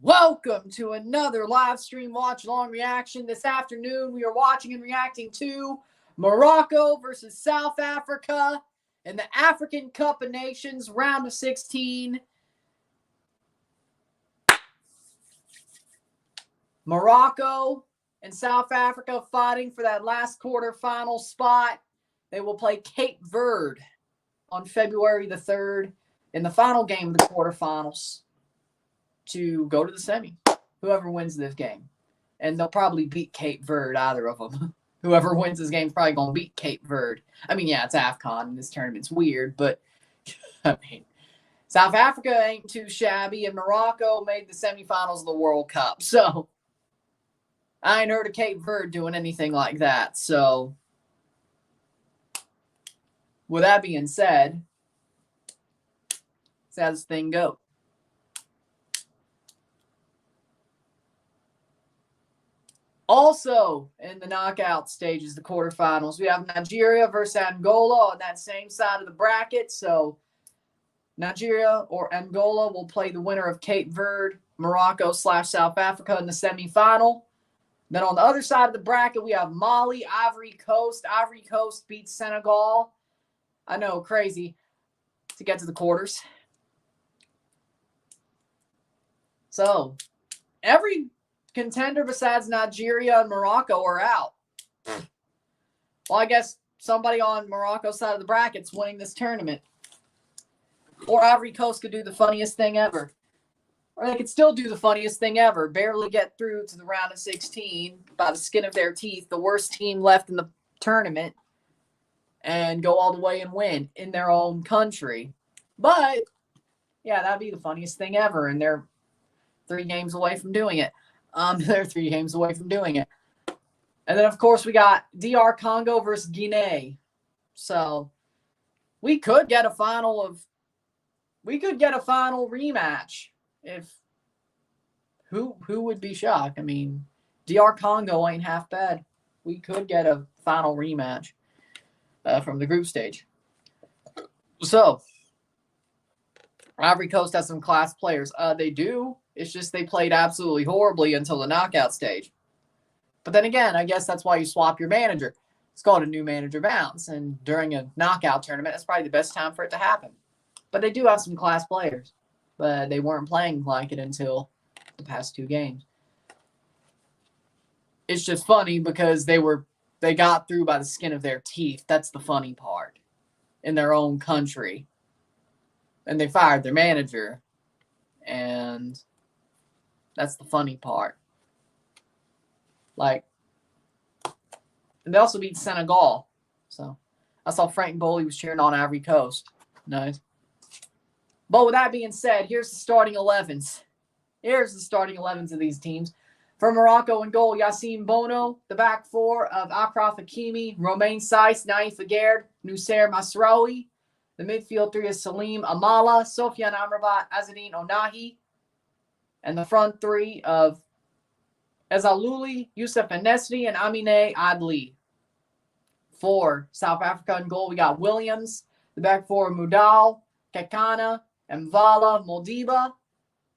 Welcome to another live stream watch along reaction. This afternoon, we are watching and reacting to Morocco versus South Africa in the African Cup of Nations, round of 16. Morocco and South Africa fighting for that last quarterfinal spot. They will play Cape Verde on February the 3rd in the final game of the quarterfinals to go to the semi. Whoever wins this game. And they'll probably beat Cape Verde, either of them. Whoever wins this game is probably going to beat Cape Verde. I mean, yeah, it's AFCON and this tournament's weird, but I mean, South Africa ain't too shabby, and Morocco made the semifinals of the World Cup. So I ain't heard of Cape Verde doing anything like that. So with that being said, that's how this thing goes. Also, in the knockout stages, the quarterfinals, we have Nigeria versus Angola on that same side of the bracket. So Nigeria or Angola will play the winner of Cape Verde, Morocco/South Africa in the semifinal. Then on the other side of the bracket, we have Mali, Ivory Coast. Ivory Coast beats Senegal. I know, crazy, to get to the quarters. So every contender besides Nigeria and Morocco are out. Well, I guess somebody on Morocco's side of the bracket's winning this tournament. Or Ivory Coast could do the funniest thing ever. Or they could still do the funniest thing ever. Barely get through to the round of 16 by the skin of their teeth. The worst team left in the tournament. And go all the way and win in their own country. But, yeah, that'd be the funniest thing ever. And they're 3 games away from doing it. They're 3 games away from doing it. And then, of course, we got DR Congo versus Guinea. So we could get a final rematch. If who would be shocked? I mean, DR Congo ain't half bad. We could get a final rematch from the group stage. So Ivory Coast has some class players. They do. It's just they played absolutely horribly until the knockout stage. But then again, I guess that's why you swap your manager. It's called a new manager bounce. And during a knockout tournament, that's probably the best time for it to happen. But they do have some class players. But they weren't playing like it until the past 2 games. It's just funny because they got through by the skin of their teeth. That's the funny part. In their own country. And they fired their manager. And that's the funny part. Like, and they also beat Senegal. So I saw Frank Bowley was cheering on Ivory Coast. Nice. But with that being said, here's the starting 11s. Here's the starting 11s of these teams. For Morocco in goal, Yassine Bono. The back 4 of Achraf Hakimi, Romain Saiss, Naif Aguerd, Noussair Masraoui. The midfield 3 is Salim Amala, Sofiane Amrabat, Azzedine Onahi. And the front 3 of Ezalouli, Youssef Enesri, and Amine Adli. For South Africa in goal, we got Williams. The back 4, Mudal, Kekana, Mvala, Moldiba.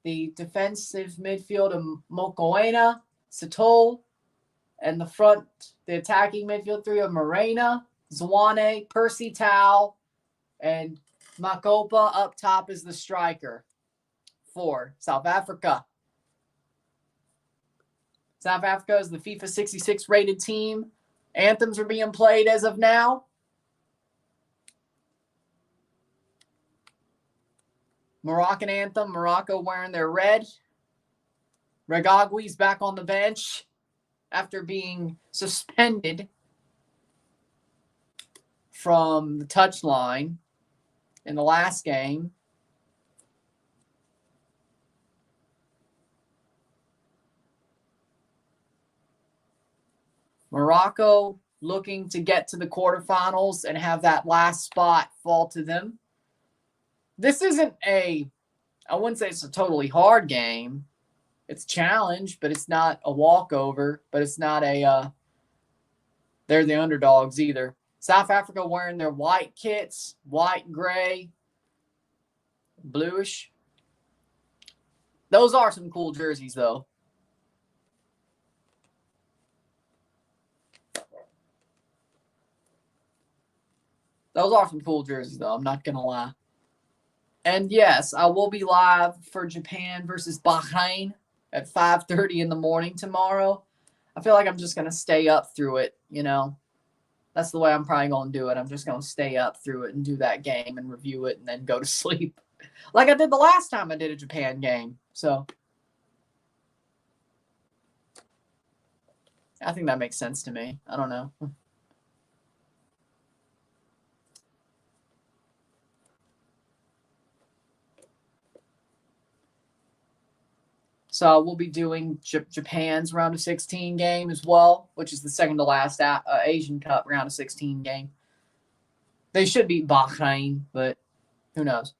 The defensive midfield of Mokoena, Satol. And the front, the attacking midfield 3 of Morena, Zwane, Percy Tau, and Makopa. Up top is the striker for South Africa. South Africa is the FIFA 66 rated team. Anthems are being played as of now. Moroccan anthem, Morocco wearing their red. Regagui's back on the bench after being suspended from the touchline in the last game. Morocco looking to get to the quarterfinals and have that last spot fall to them. This isn't I wouldn't say it's a totally hard game. It's a challenge, but it's not a walkover. But it's not they're the underdogs either. South Africa wearing their white kits, white, gray, bluish. Those are some cool jerseys, though. Those are some cool jerseys, though. I'm not going to lie. And yes, I will be live for Japan versus Bahrain at 5:30 in the morning tomorrow. I feel like I'm just going to stay up through it, you know. That's the way I'm probably going to do it. I'm just going to stay up through it and do that game and review it and then go to sleep. Like I did the last time I did a Japan game. So I think that makes sense to me. I don't know. So we'll be doing Japan's round of 16 game as well, which is the second to last Asian Cup round of 16 game. They should beat Bahrain, but who knows?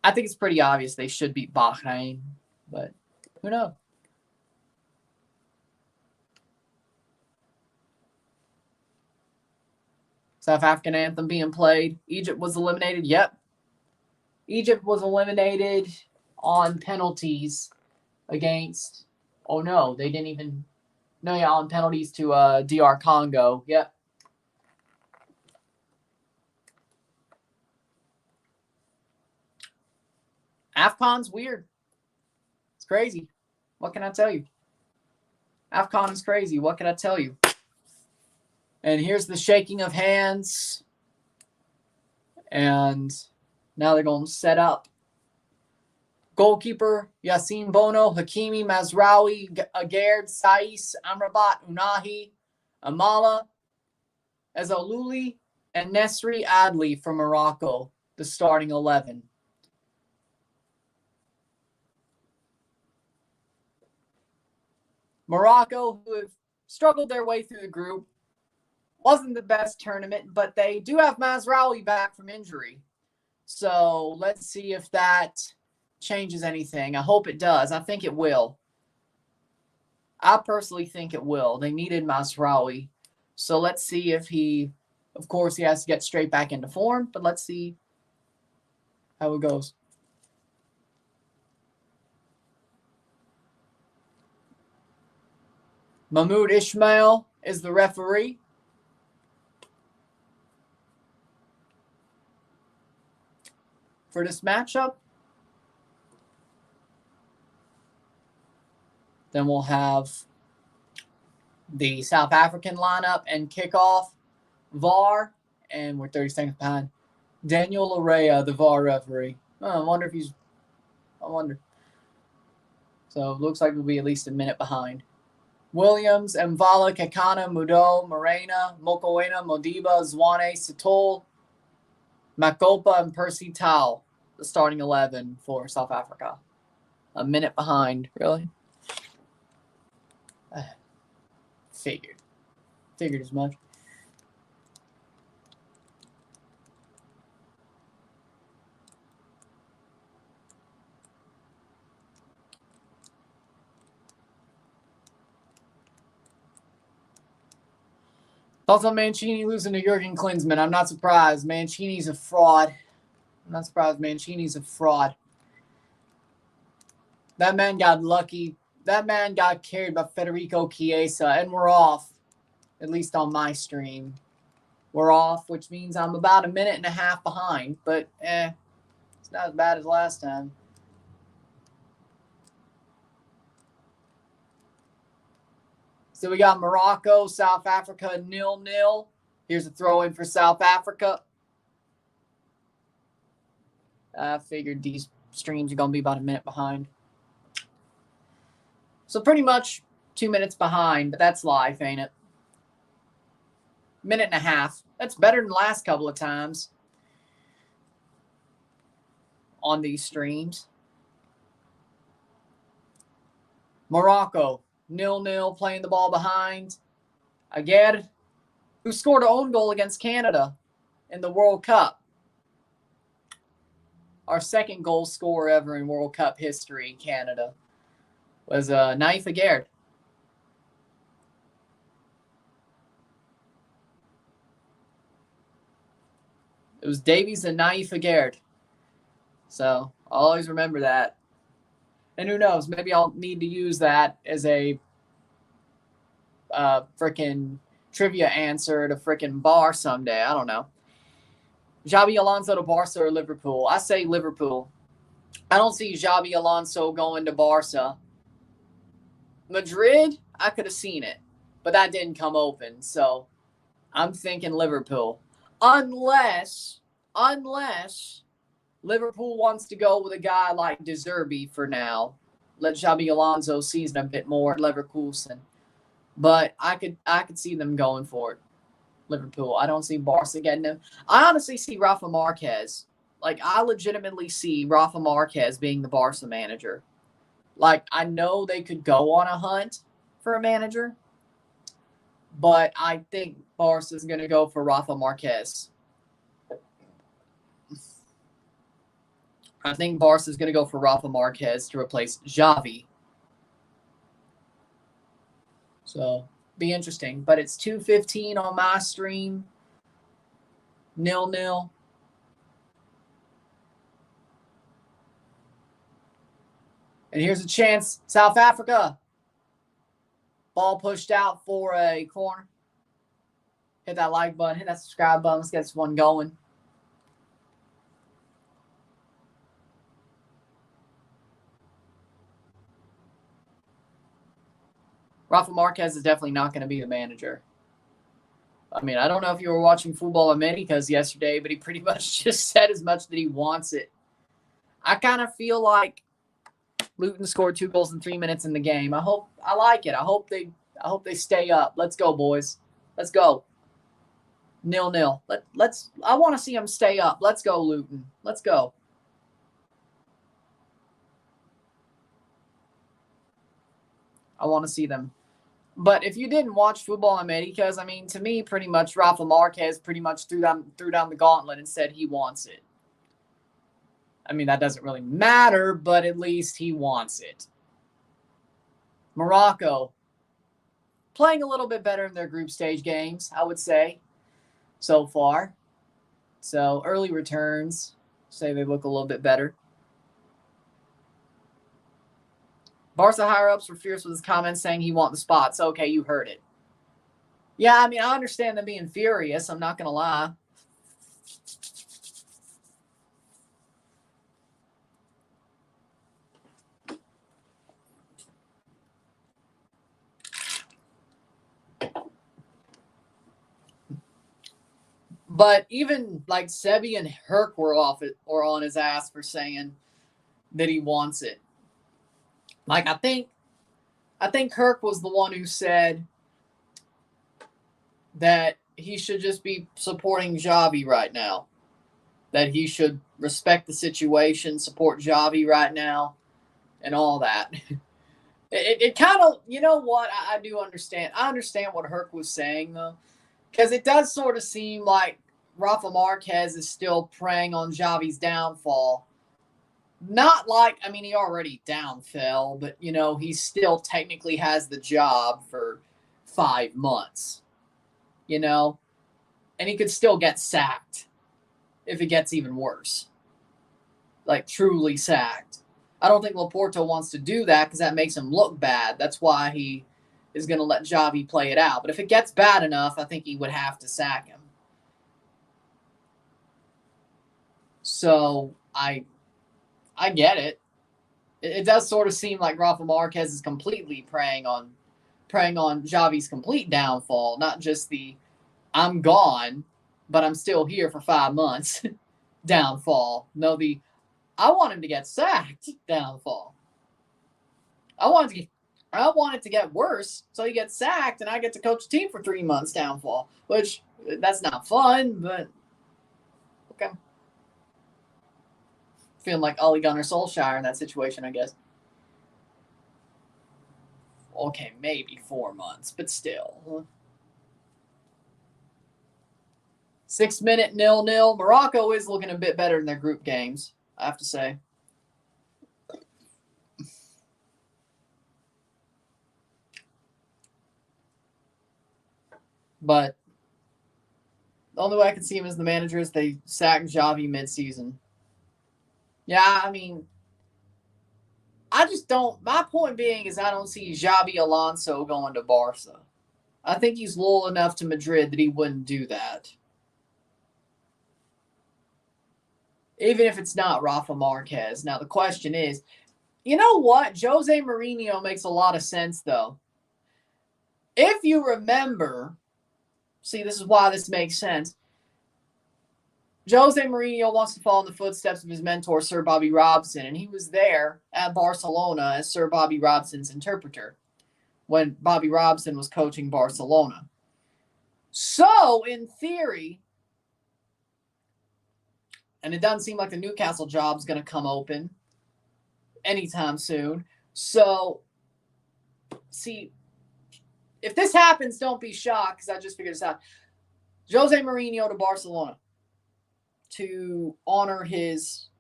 I think it's pretty obvious they should beat Bahrain, but who knows? South African anthem being played. Egypt was eliminated. Yep. Egypt was eliminated on penalties against, oh no, they didn't even, no, yeah, on penalties to DR Congo. Yep. AFCON's weird. It's crazy. What can I tell you? AFCON is crazy. What can I tell you? And here's the shaking of hands. And now they're going to set up. Goalkeeper, Yassine Bono, Hakimi, Mazraoui, Agerd, Saiss, Amrabat, Unahi, Amala, Ezalouli, and Nesri Adli from Morocco, the starting 11. Morocco, who have struggled their way through the group, wasn't the best tournament, but they do have Mazraoui back from injury. So let's see if that changes anything. I hope it does. I think it will. I personally think it will. They needed Mazraoui. So let's see if he, of course, he has to get straight back into form, but let's see how it goes. Mahmoud Ismail is the referee. For this matchup. Then we'll have the South African lineup and kickoff. VAR, and we're 30 seconds behind. Daniel Larea, the VAR referee. Oh, I wonder if he's, I wonder. So it looks like we'll be at least a minute behind. Williams, Mvala, Kekana, Mudo, Morena, Mokoena, Modiba, Zwane, Sitol, Makopa, and Percy Tau, the starting 11 for South Africa. A minute behind, really? Figured as much. Thoughts on Mancini losing to Jurgen Klinsmann? I'm not surprised. Mancini's a fraud. I'm not surprised Mancini's a fraud. That man got lucky. That man got carried by Federico Chiesa, and we're off, at least on my stream. We're off, which means I'm about a minute and a half behind, but it's not as bad as last time. So we got Morocco, South Africa, 0-0. Here's a throw-in for South Africa. I figured these streams are going to be about a minute behind. So pretty much 2 minutes behind, but that's life, ain't it? Minute and a half. That's better than the last couple of times on these streams. Morocco, 0-0, playing the ball behind. Agerd, who scored an own goal against Canada in the World Cup. Our second goal scorer ever in World Cup history, Canada, was Naif Agerd. It was Davies and Naif Agerd. So I'll always remember that. And who knows? Maybe I'll need to use that as a freaking trivia answer to freaking Bar someday. I don't know. Xabi Alonso to Barca or Liverpool? I say Liverpool. I don't see Xabi Alonso going to Barca. Madrid, I could have seen it, but that didn't come open. So I'm thinking Liverpool. Unless Liverpool wants to go with a guy like De Zerbi for now. Let Xabi Alonso season a bit more at Leverkusen. But I could see them going for it. Liverpool. I don't see Barca getting him. I honestly see Rafa Marquez. Like, I legitimately see Rafa Marquez being the Barca manager. Like, I know they could go on a hunt for a manager, but I think Barca is going to go for Rafa Marquez. I think Barca is going to go for Rafa Marquez to replace Xavi. So, be interesting. But it's 2:15 on my stream. 0-0. And here's a chance. South Africa. Ball pushed out for a corner. Hit that like button. Hit that subscribe button. Let's get this one going. Rafa Marquez is definitely not going to be the manager. I mean, I don't know if you were watching Football Americas yesterday, but he pretty much just said as much that he wants it. I kind of feel like Luton scored 2 goals in 3 minutes in the game. I like it. I hope they stay up. Let's go, boys. Let's go. 0-0. I want to see them stay up. Let's go, Luton. Let's go. I want to see them. But if you didn't watch Football Americas, I mean, to me, pretty much Rafa Marquez pretty much threw down the gauntlet and said he wants it. I mean, that doesn't really matter, but at least he wants it. Morocco, playing a little bit better in their group stage games, I would say, so far. So early returns, say they look a little bit better. Barca higher-ups were fierce with his comments saying he wants the spots. Okay, you heard it. Yeah, I mean, I understand them being furious. I'm not going to lie. But even like Sebi and Herc were off it or on his ass for saying that he wants it. Like, I think Herc was the one who said that he should just be supporting Xavi right now. That he should respect the situation, support Xavi right now, and all that. It kind of, you know what, I do understand. I understand what Herc was saying, though. Because it does sort of seem like Rafa Marquez is still preying on Xavi's downfall. Not like, I mean, he already downfell, but, you know, he still technically has the job for 5 months, you know? And he could still get sacked if it gets even worse. Like, truly sacked. I don't think Laporta wants to do that because that makes him look bad. That's why he is going to let Xavi play it out. But if it gets bad enough, I think he would have to sack him. So, I get it. It does sort of seem like Rafa Marquez is completely preying on Xavi's complete downfall, not just the I'm gone, but I'm still here for 5 months downfall. No, the I want him to get sacked downfall. I want it to get worse, so he gets sacked and I get to coach a team for 3 months downfall, which that's not fun, but okay. Feeling like Ole Gunnar Solskjaer in that situation, I guess. Okay, maybe 4 months, but still. 6 minute 0-0. Morocco is looking a bit better in their group games, I have to say. But the only way I can see him as the manager is they sack Xavi mid-season. Yeah, I mean, I just don't. My point being is I don't see Xabi Alonso going to Barca. I think he's loyal enough to Madrid that he wouldn't do that. Even if it's not Rafa Marquez. Now, the question is, you know what? Jose Mourinho makes a lot of sense, though. If you remember, see, this is why this makes sense. Jose Mourinho wants to follow in the footsteps of his mentor, Sir Bobby Robson, and he was there at Barcelona as Sir Bobby Robson's interpreter when Bobby Robson was coaching Barcelona. So, in theory, and it doesn't seem like the Newcastle job's going to come open anytime soon. So, see, if this happens, don't be shocked because I just figured this out. Jose Mourinho to Barcelona to honor his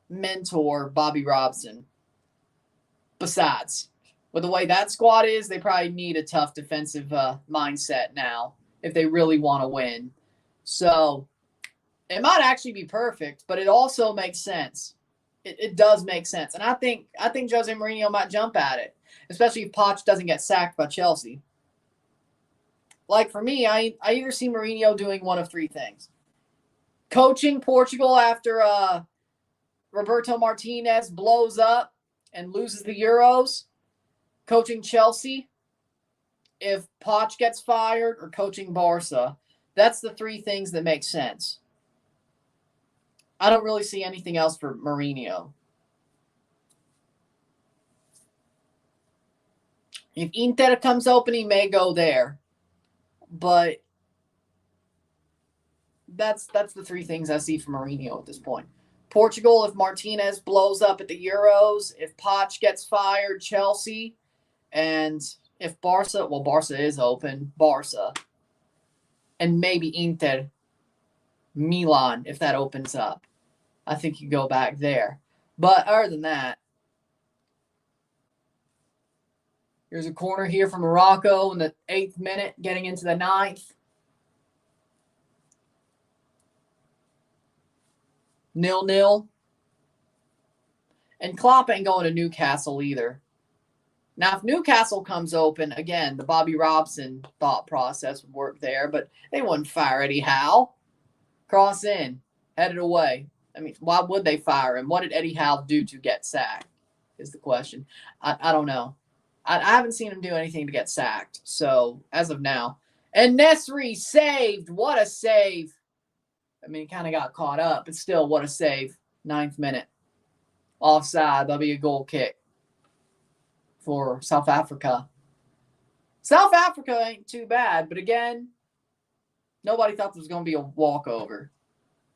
mentor, Bobby Robson. Besides, with the way that squad is, they probably need a tough defensive mindset now if they really want to win. So it might actually be perfect, but it also makes sense. It does make sense. And I think Jose Mourinho might jump at it, especially if Poch doesn't get sacked by Chelsea. Like for me, I either see Mourinho doing one of three things. Coaching Portugal after Roberto Martinez blows up and loses the Euros. Coaching Chelsea if Poch gets fired, or coaching Barca. That's the three things that make sense. I don't really see anything else for Mourinho. If Inter comes open, he may go there. But that's the three things I see from Mourinho at this point. Portugal, if Martinez blows up at the Euros, if Poch gets fired, Chelsea, and if Barca, well, Barca is open, Barca, and maybe Inter, Milan, if that opens up. I think you go back there. But other than that, here's a corner here from Morocco in the 8th minute, getting into the 9th. 0-0. And Klopp ain't going to Newcastle either. Now, if Newcastle comes open, again, the Bobby Robson thought process would work there, but they wouldn't fire Eddie Howe. Cross in, headed away. I mean, why would they fire him? What did Eddie Howe do to get sacked is the question. I don't know. I haven't seen him do anything to get sacked, so as of now. And Nesri saved. What a save. I mean, he kind of got caught up, but still, what a save. 9th minute. Offside. That'll be a goal kick for South Africa. South Africa ain't too bad, but again, nobody thought this was going to be a walkover.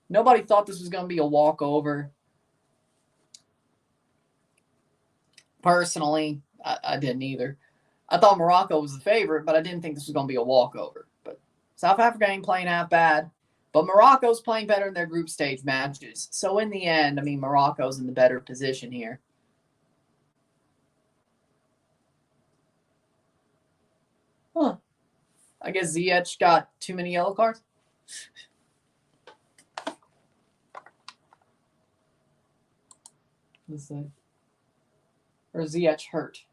Nobody thought this was going to be a walkover. Personally, I didn't either. I thought Morocco was the favorite, but I didn't think this was going to be a walkover. But South Africa ain't playing half bad. But Morocco's playing better in their group stage matches. So in the end, I mean, Morocco's in the better position here. Huh. I guess Ziyech got too many yellow cards. Let's see. Or Ziyech hurt.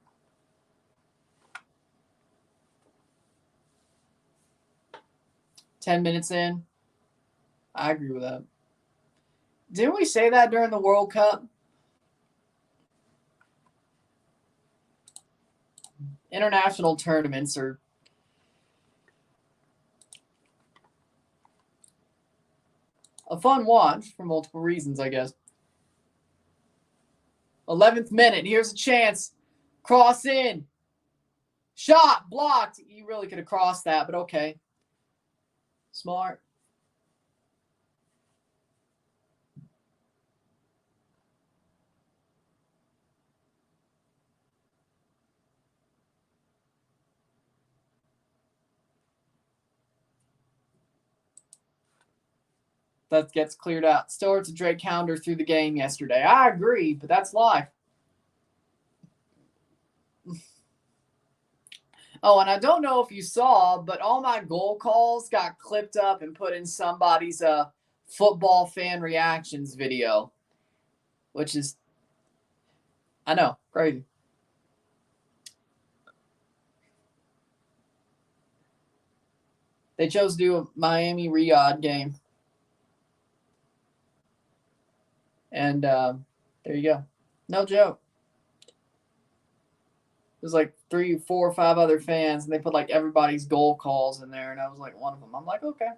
"10 minutes in." I agree with that. Didn't we say that during the World Cup? International tournaments are a fun watch for multiple reasons, I guess. 11th minute. Here's a chance. Cross in. Shot. Blocked. You really could have crossed that, but okay. Smart. That gets cleared out. Stewart's a Drake counter through the game yesterday. I agree, but that's life. Oh, and I don't know if you saw, but all my goal calls got clipped up and put in somebody's football fan reactions video. which is, I know, crazy. They chose to do a Miami-Riyadh game. And there you go. No joke. There's like 3, 4, 5 other fans, and they put like everybody's goal calls in there, and I was like one of them. I'm like, okay.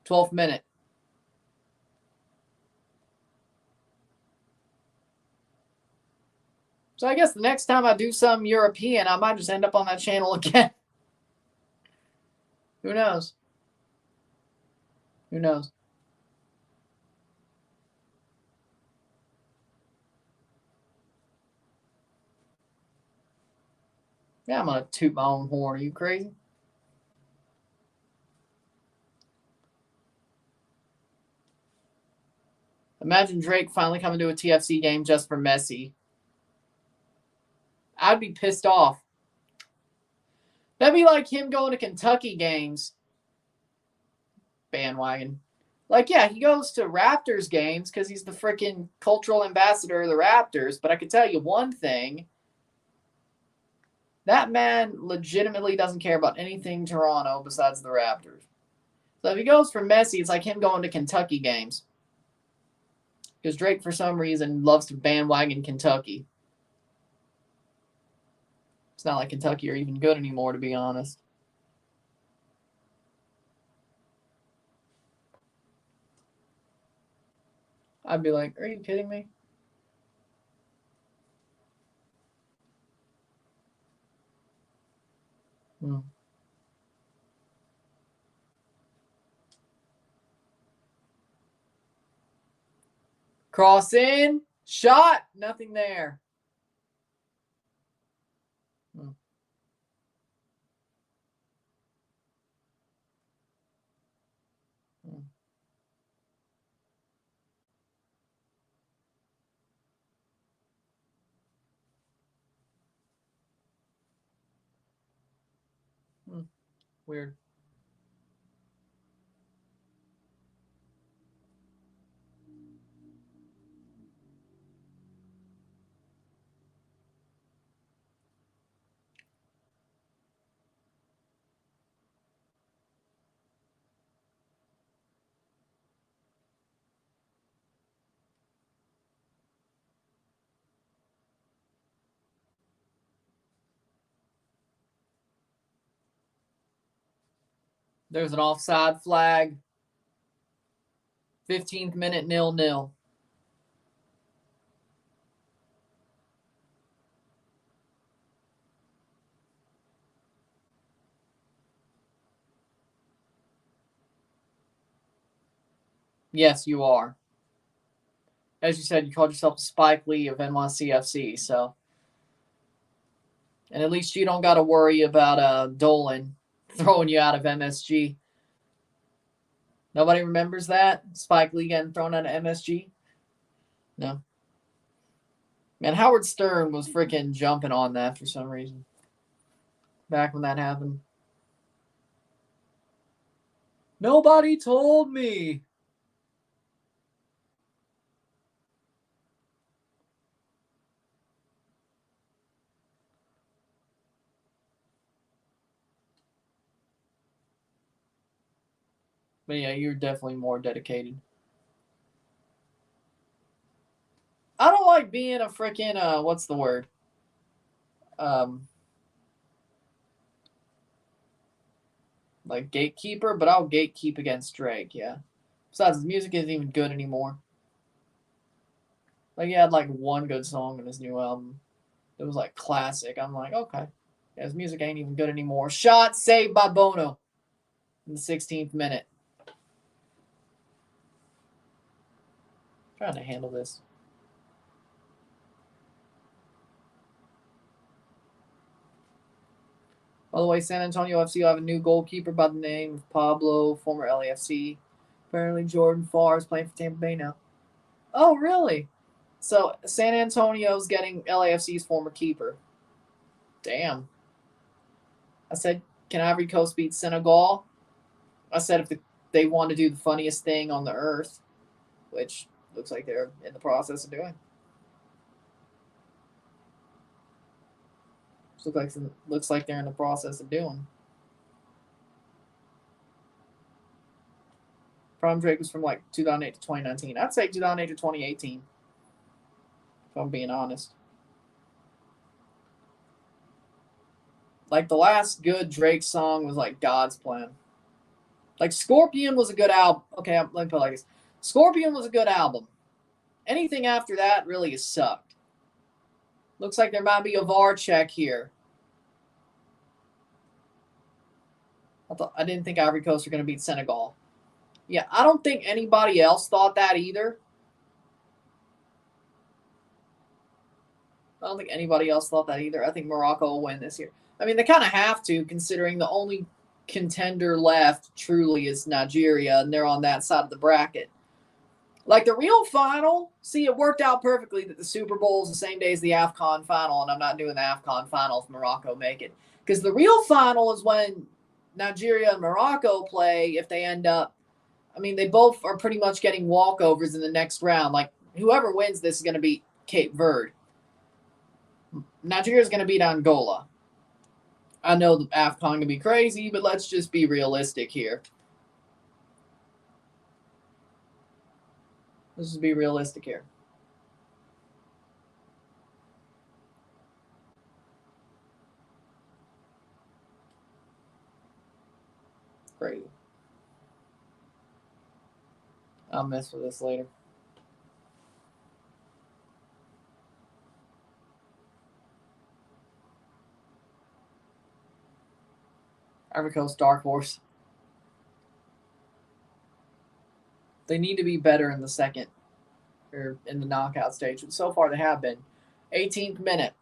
12th minute. So I guess the next time I do some European, I might just end up on that channel again. Who knows? Who knows? Yeah, I'm going to toot my own horn. Are you crazy? Imagine Drake finally coming to a TFC game just for Messi. I'd be pissed off. That'd be like him going to Kentucky games. Bandwagon. Like, yeah, he goes to Raptors games because he's the freaking cultural ambassador of the Raptors. But I could tell you one thing. That man legitimately doesn't care about anything Toronto besides the Raptors. So if he goes for Messi, it's like him going to Kentucky games. Because Drake, for some reason, loves to bandwagon Kentucky. It's not like Kentucky are even good anymore, to be honest. I'd be like, are you kidding me? Cross in, shot, nothing there. Weird. There's an offside flag. 15th minute, 0-0. Yes, you are. As you said, you called yourself Spike Lee of NYCFC, so. And at least you don't got to worry about Dolan throwing you out of MSG. Nobody remembers that? Spike Lee getting thrown out of MSG? No. Man, Howard Stern was freaking jumping on that for some reason. Back when that happened. Nobody told me. But yeah, you're definitely more dedicated. I don't like being a freaking, what's the word? Like gatekeeper, but I'll gatekeep against Drake, yeah. Besides, his music isn't even good anymore. Like, he had like one good song in his new album. It was like classic. I'm like, okay. Yeah, his music ain't even good anymore. Shot saved by Bono in the 16th minute. Trying to handle this. By the way, San Antonio FC will have a new goalkeeper by the name of Pablo, former LAFC. Apparently, Jordan Farr is playing for Tampa Bay now. Oh, really? So, San Antonio's getting LAFC's former keeper. Damn. I said, Can Ivory Coast beat Senegal? I said if they want to do the funniest thing on the earth, which looks like they're in the process of doing. Looks like they're in the process of doing. Prime Drake was from like 2008 to 2019. I'd say 2008 to 2018, if I'm being honest. Like the last good Drake song was like God's Plan. Like Scorpion was a good album. Okay, let me put it like this. Scorpion was a good album. Anything after that really has sucked. Looks like there might be a VAR check here. I didn't think Ivory Coast were going to beat Senegal. Yeah, I don't think anybody else thought that either. I think Morocco will win this year. I mean, they kind of have to, considering the only contender left truly is Nigeria, and they're on that side of the bracket. Like the real final, see, it worked out perfectly that the Super Bowl is the same day as the AFCON final, and I'm not doing the AFCON final if Morocco make it. Because the real final is when Nigeria and Morocco play if they end up. I mean, they both are pretty much getting walkovers in the next round. Like, whoever wins this is going to beat Cape Verde. Nigeria is going to beat Angola. I know the AFCON can be crazy, but let's just be realistic here. Let's just be realistic here. Crazy. I'll mess with this later. Ivory Coast, dark horse. They need to be better in the second or in the knockout stage. But so far they have been. 18th minute.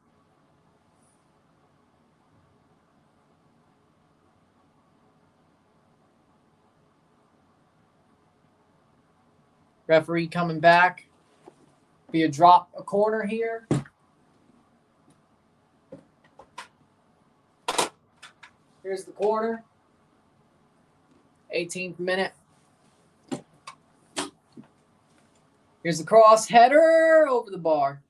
Referee coming back. Be a corner here. Here's the corner. 18th minute. Here's the cross header over the bar.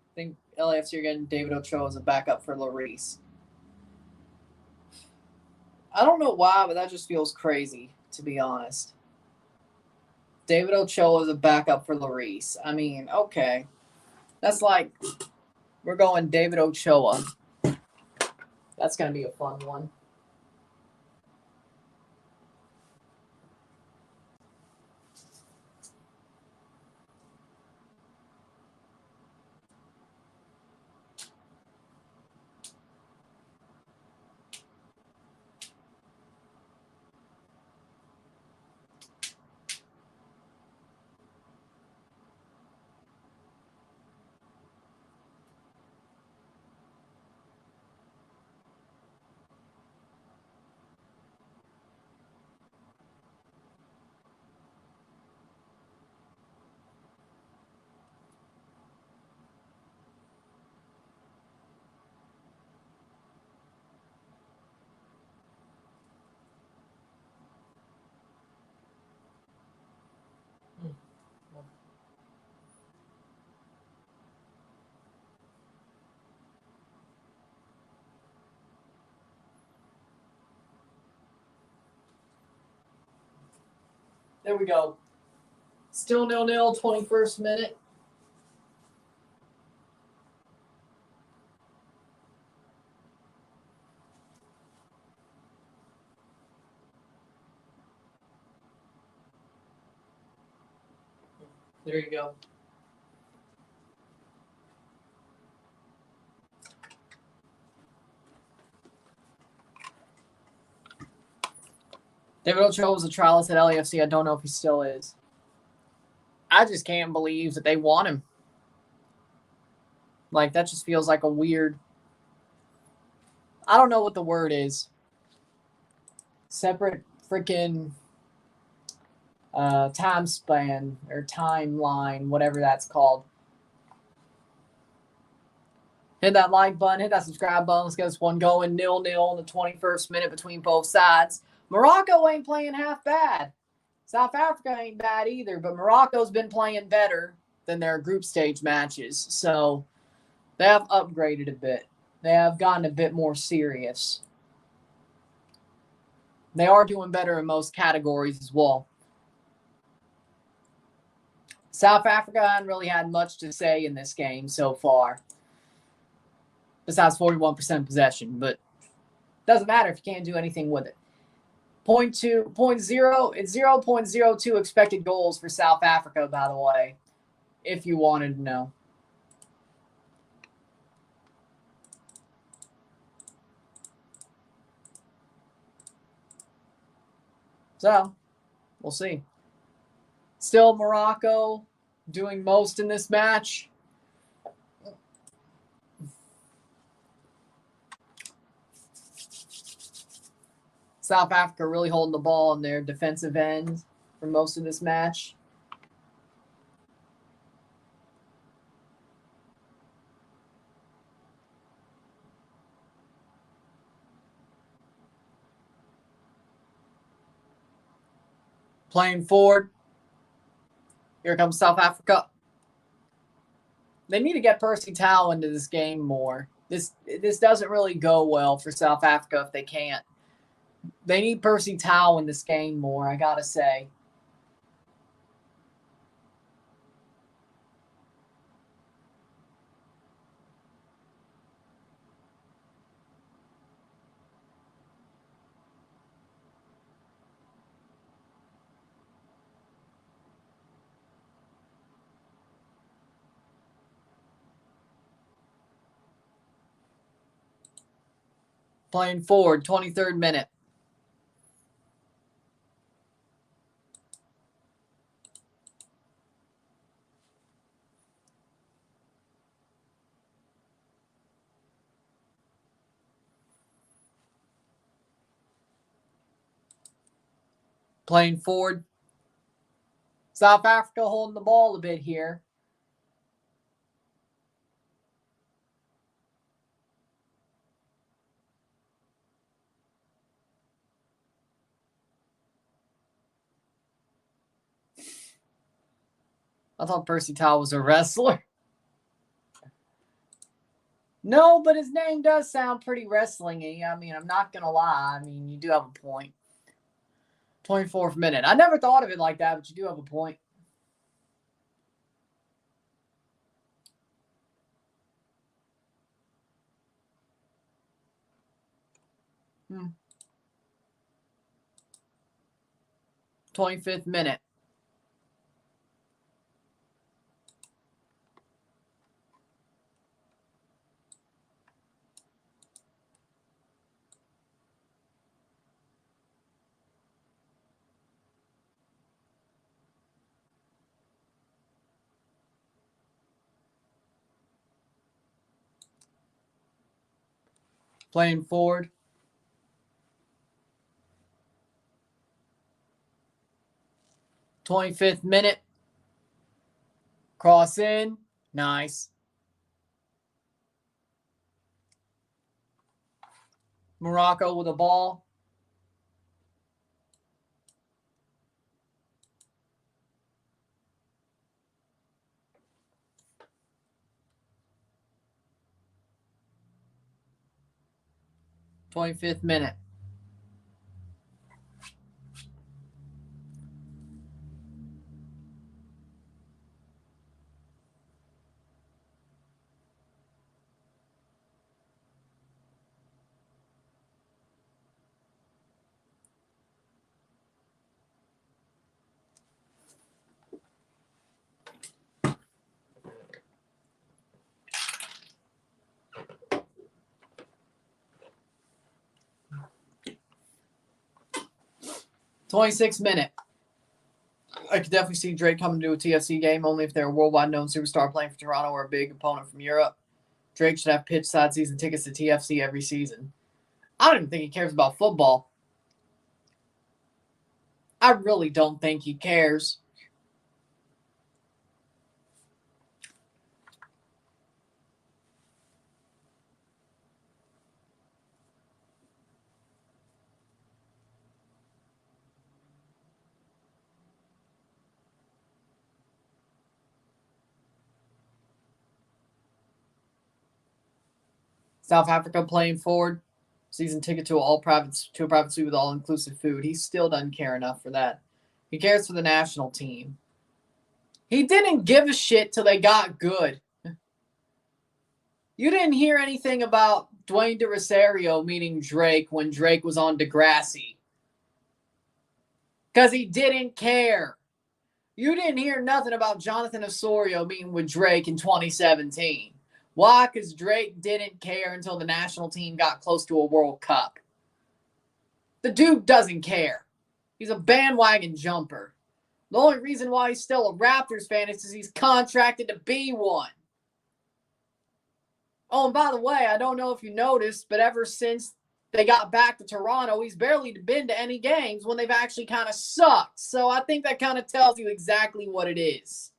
I think LAFC are getting David Ochoa as a backup for Lloris. I don't know why, but that just feels crazy, to be honest. David Ochoa is a backup for Lloris. I mean, okay. That's like, we're going David Ochoa. That's going to be a fun one. There we go. Still 0-0, 21st minute. There you go. David Ochoa was a trialist at LAFC. I don't know if he still is. I just can't believe that they want him. Like, that just feels like a weird... I don't know what the word is. Separate freaking... time span or timeline, whatever that's called. Hit that like button, hit that subscribe button. Let's get this one going. 0-0 in the 21st minute between both sides. Morocco ain't playing half bad. South Africa ain't bad either, but Morocco's been playing better than their group stage matches. So they have upgraded a bit. They have gotten a bit more serious. They are doing better in most categories as well. South Africa hasn't really had much to say in this game so far, besides 41% possession, but it doesn't matter if you can't do anything with it. 0.02 expected goals for South Africa, by the way, if you wanted to know. So, we'll see. Still Morocco doing most in this match. South Africa really holding the ball in their defensive end for most of this match. Playing forward. Here comes South Africa. They need to get Percy Tau into this game more. This doesn't really go well for South Africa if they can't. They need Percy Tau in this game more, I gotta say. Playing forward, 23rd minute. Playing forward. South Africa holding the ball a bit here. I thought Percy Tau was a wrestler. No, but his name does sound pretty wrestling-y. I mean, I'm not going to lie. I mean, you do have a point. 24th minute. I never thought of it like that, but you do have a point. Hmm. 25th minute. Playing forward. '25th minute. Cross in. Nice. Morocco with the ball. '25th minute. '26th minute. I could definitely see Drake coming to a TFC game only if they're a worldwide known superstar playing for Toronto or a big opponent from Europe. Drake should have pitch side season tickets to TFC every season. I don't even think he cares about football. I really don't think he cares. South Africa playing forward. Season ticket to a private suite with all inclusive food. He still doesn't care enough for that. He cares for the national team. He didn't give a shit till they got good. You didn't hear anything about Dwayne De Rosario meeting Drake when Drake was on Degrassi. Because he didn't care. You didn't hear nothing about Jonathan Osorio meeting with Drake in 2017. Why? Because Drake didn't care until the national team got close to a World Cup. The dude doesn't care. He's a bandwagon jumper. The only reason why he's still a Raptors fan is because he's contracted to be one. Oh, and by the way, I don't know if you noticed, but ever since they got back to Toronto, he's barely been to any games when they've actually kind of sucked. So I think that kind of tells you exactly what it is.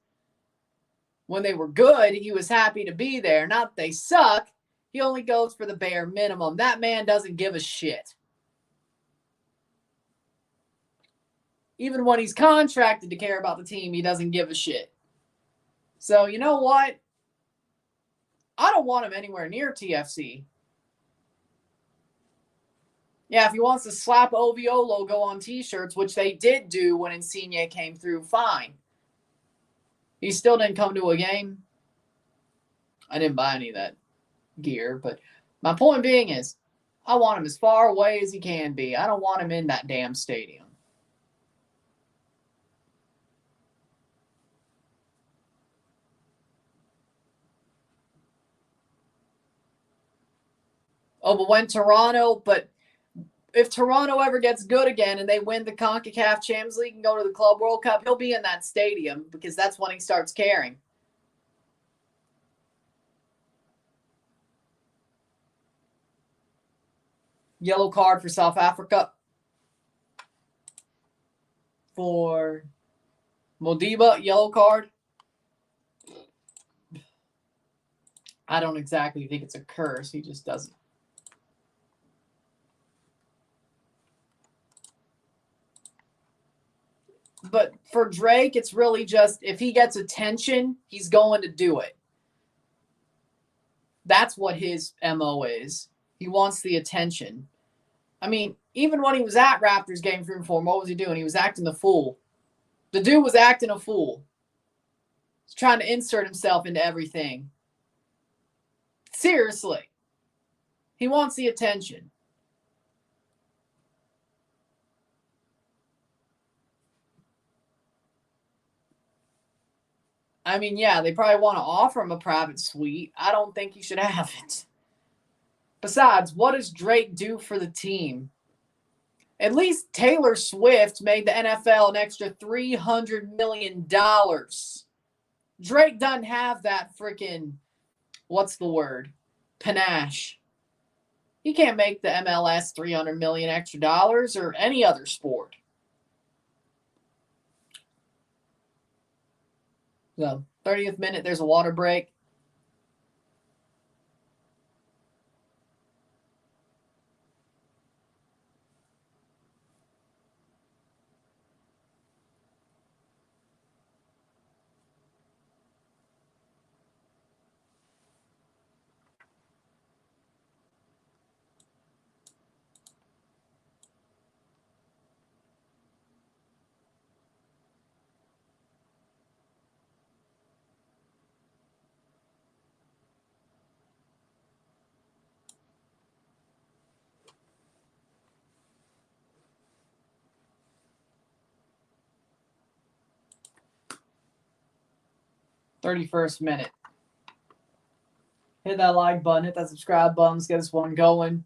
When they were good, he was happy to be there. Not that they suck. He only goes for the bare minimum. That man doesn't give a shit. Even when he's contracted to care about the team, he doesn't give a shit. So, you know what? I don't want him anywhere near TFC. Yeah, if he wants to slap OVO logo on T-shirts, which they did do when Insigne came through, fine. He still didn't come to a game. I didn't buy any of that gear, but my point being is, I want him as far away as he can be. I don't want him in that damn stadium. Oh, but if Toronto ever gets good again and they win the CONCACAF Champions League and go to the Club World Cup, he'll be in that stadium because that's when he starts caring. Yellow card for South Africa. For Modiba, yellow card. I don't exactly think it's a curse. He just doesn't. But for Drake, it's really just if he gets attention, he's going to do it. That's what his MO is. He wants the attention. I mean, even when he was at Raptors game 3 and 4, what was he doing? He was acting the fool. The dude was acting a fool. He's trying to insert himself into everything. Seriously. He wants the attention. I mean, yeah, they probably want to offer him a private suite. I don't think he should have it. Besides, what does Drake do for the team? At least Taylor Swift made the NFL an extra $300 million. Drake doesn't have that freaking, what's the word? Panache. He can't make the MLS $300 million extra dollars or any other sport. So, 30th minute, there's a water break. '31st minute. Hit that like button, hit that subscribe button, let's get this one going.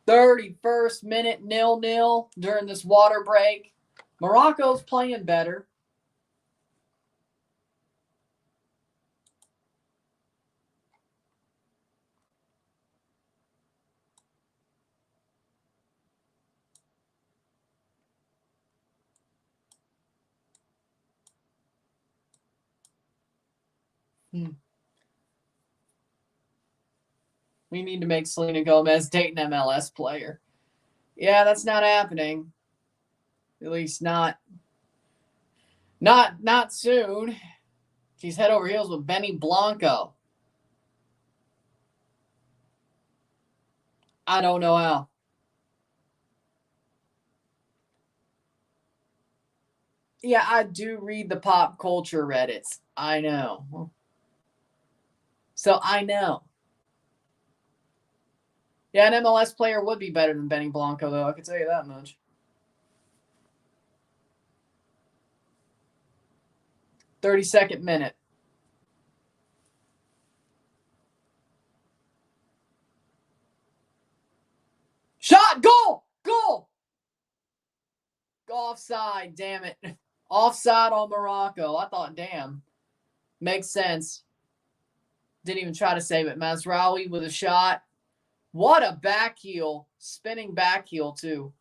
31st minute, 0-0 during this water break. Morocco's playing better. We need to make Selena Gomez date an MLS player. Yeah, that's not happening. At least not soon. She's head over heels with Benny Blanco. I don't know how. Yeah, I do read the pop culture Reddits. I know. So I know. Yeah, an MLS player would be better than Benny Blanco, though. I can tell you that much. .32 minute. Shot! Goal! Goal! Offside, damn it. Offside on Morocco. I thought, damn. Makes sense. Didn't even try to save it. Mazraoui with a shot. What a back heel. Spinning back heel, too.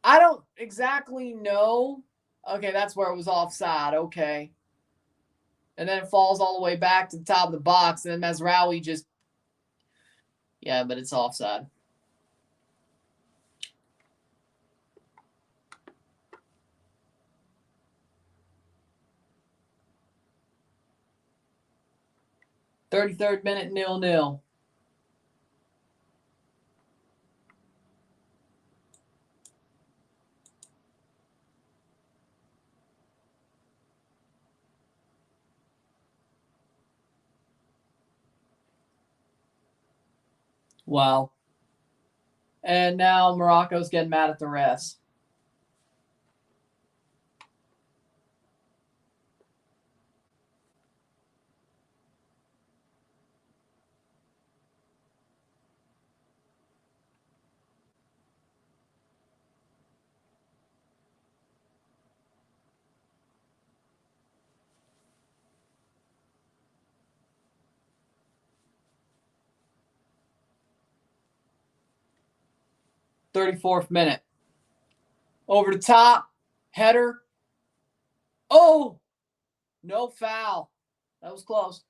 I don't exactly know. Okay, that's where it was offside. Okay. And then it falls all the way back to the top of the box. And then Mazraoui just... Yeah, but it's offside. .33 minute, 0-0. Wow. And now Morocco's getting mad at the refs. .34 minute. Over the top. Header. Oh! No foul. That was close.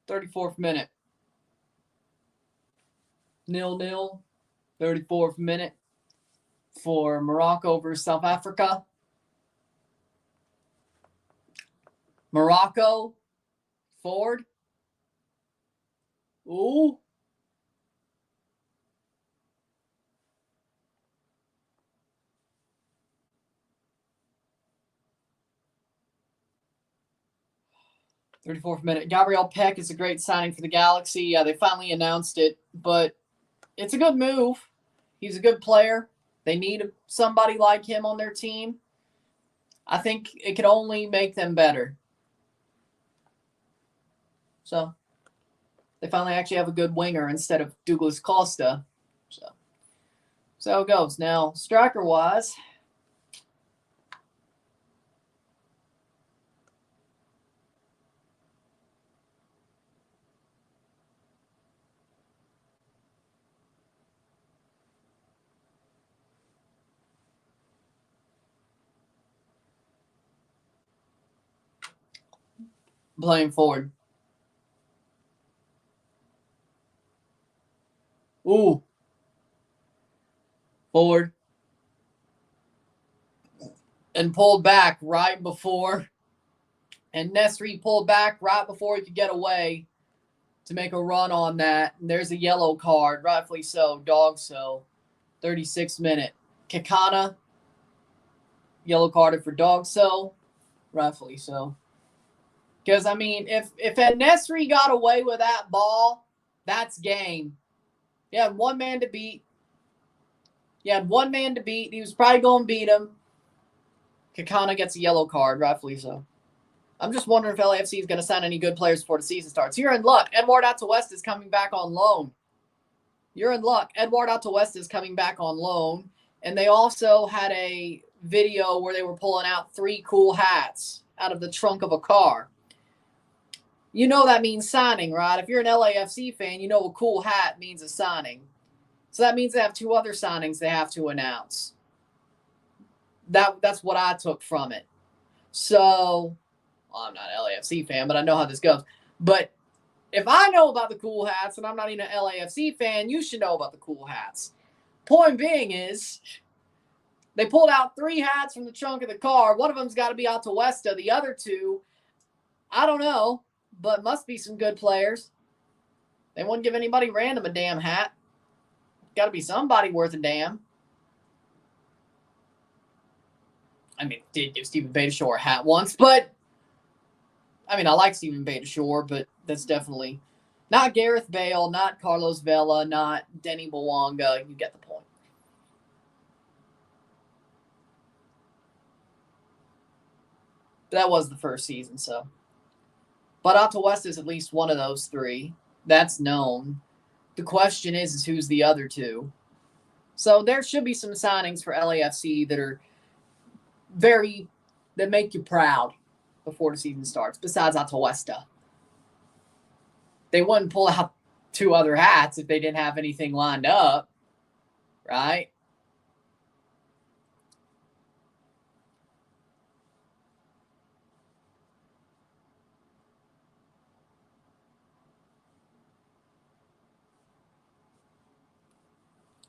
34th minute. 0-0. 34th minute for Morocco versus South Africa. Morocco. Forward. Ooh. .34th minute. Gabriel Peck is a great signing for the Galaxy. Yeah, they finally announced it, but it's a good move. He's a good player. They need somebody like him on their team. I think it could only make them better. So they finally actually have a good winger instead of Douglas Costa. So how it goes. Now, striker-wise, playing forward. Ooh. Forward. And pulled back right before. And Nesri pulled back right before he could get away to make a run on that. And there's a yellow card, rightfully so, dog so. 36th minute. Kekana, yellow carded for dog so, rightfully so. Because, I mean, if Nesri got away with that ball, that's game. You had one man to beat. He was probably going to beat him. Kekana gets a yellow card, rightfully so. I'm just wondering if LAFC is going to sign any good players before the season starts. You're in luck. Edward Atawest is coming back on loan. You're in luck. Edward Atawest is coming back on loan. And they also had a video where they were pulling out 3 cool hats out of the trunk of a car. You know that means signing, right? If you're an LAFC fan, you know a cool hat means a signing. So that means they have 2 other signings they have to announce. That's what I took from it. So, well, I'm not an LAFC fan, but I know how this goes. But if I know about the cool hats and I'm not even an LAFC fan, you should know about the cool hats. Point being is, they pulled out 3 hats from the trunk of the car. One of them's got to be Atuesta. The other 2, I don't know, but must be some good players. They wouldn't give anybody random a damn hat. Got to be somebody worth a damn. I mean, did give Stephen Beitashour a hat once, but I mean, I like Stephen Beitashour, but that's definitely not Gareth Bale, not Carlos Vela, not Denny Bwanga. You get the point. But that was the first season, so. But Atuesta is at least one of those 3. That's known. The question is who's the other 2? So there should be some signings for LAFC that are that make you proud before the season starts, besides Atuesta. They wouldn't pull out 2 other hats if they didn't have anything lined up, right?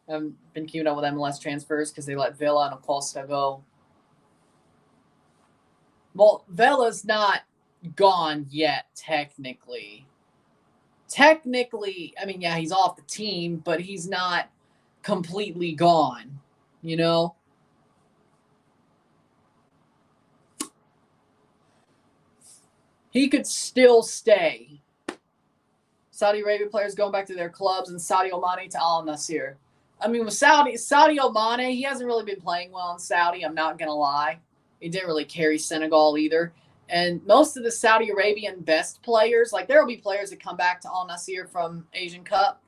I haven't been keeping up with MLS transfers because they let Vela and Acosta go. Well, Vela's not gone yet, technically. Technically, I mean, yeah, he's off the team, but he's not completely gone, you know? He could still stay. Saudi Arabia players going back to their clubs and Sadio Mane to Al Nassr. I mean, with Sadio Mane, he hasn't really been playing well in Saudi, I'm not going to lie. He didn't really carry Senegal either. And most of the Saudi Arabian best players, like there will be players that come back to Al Nassr from Asian Cup,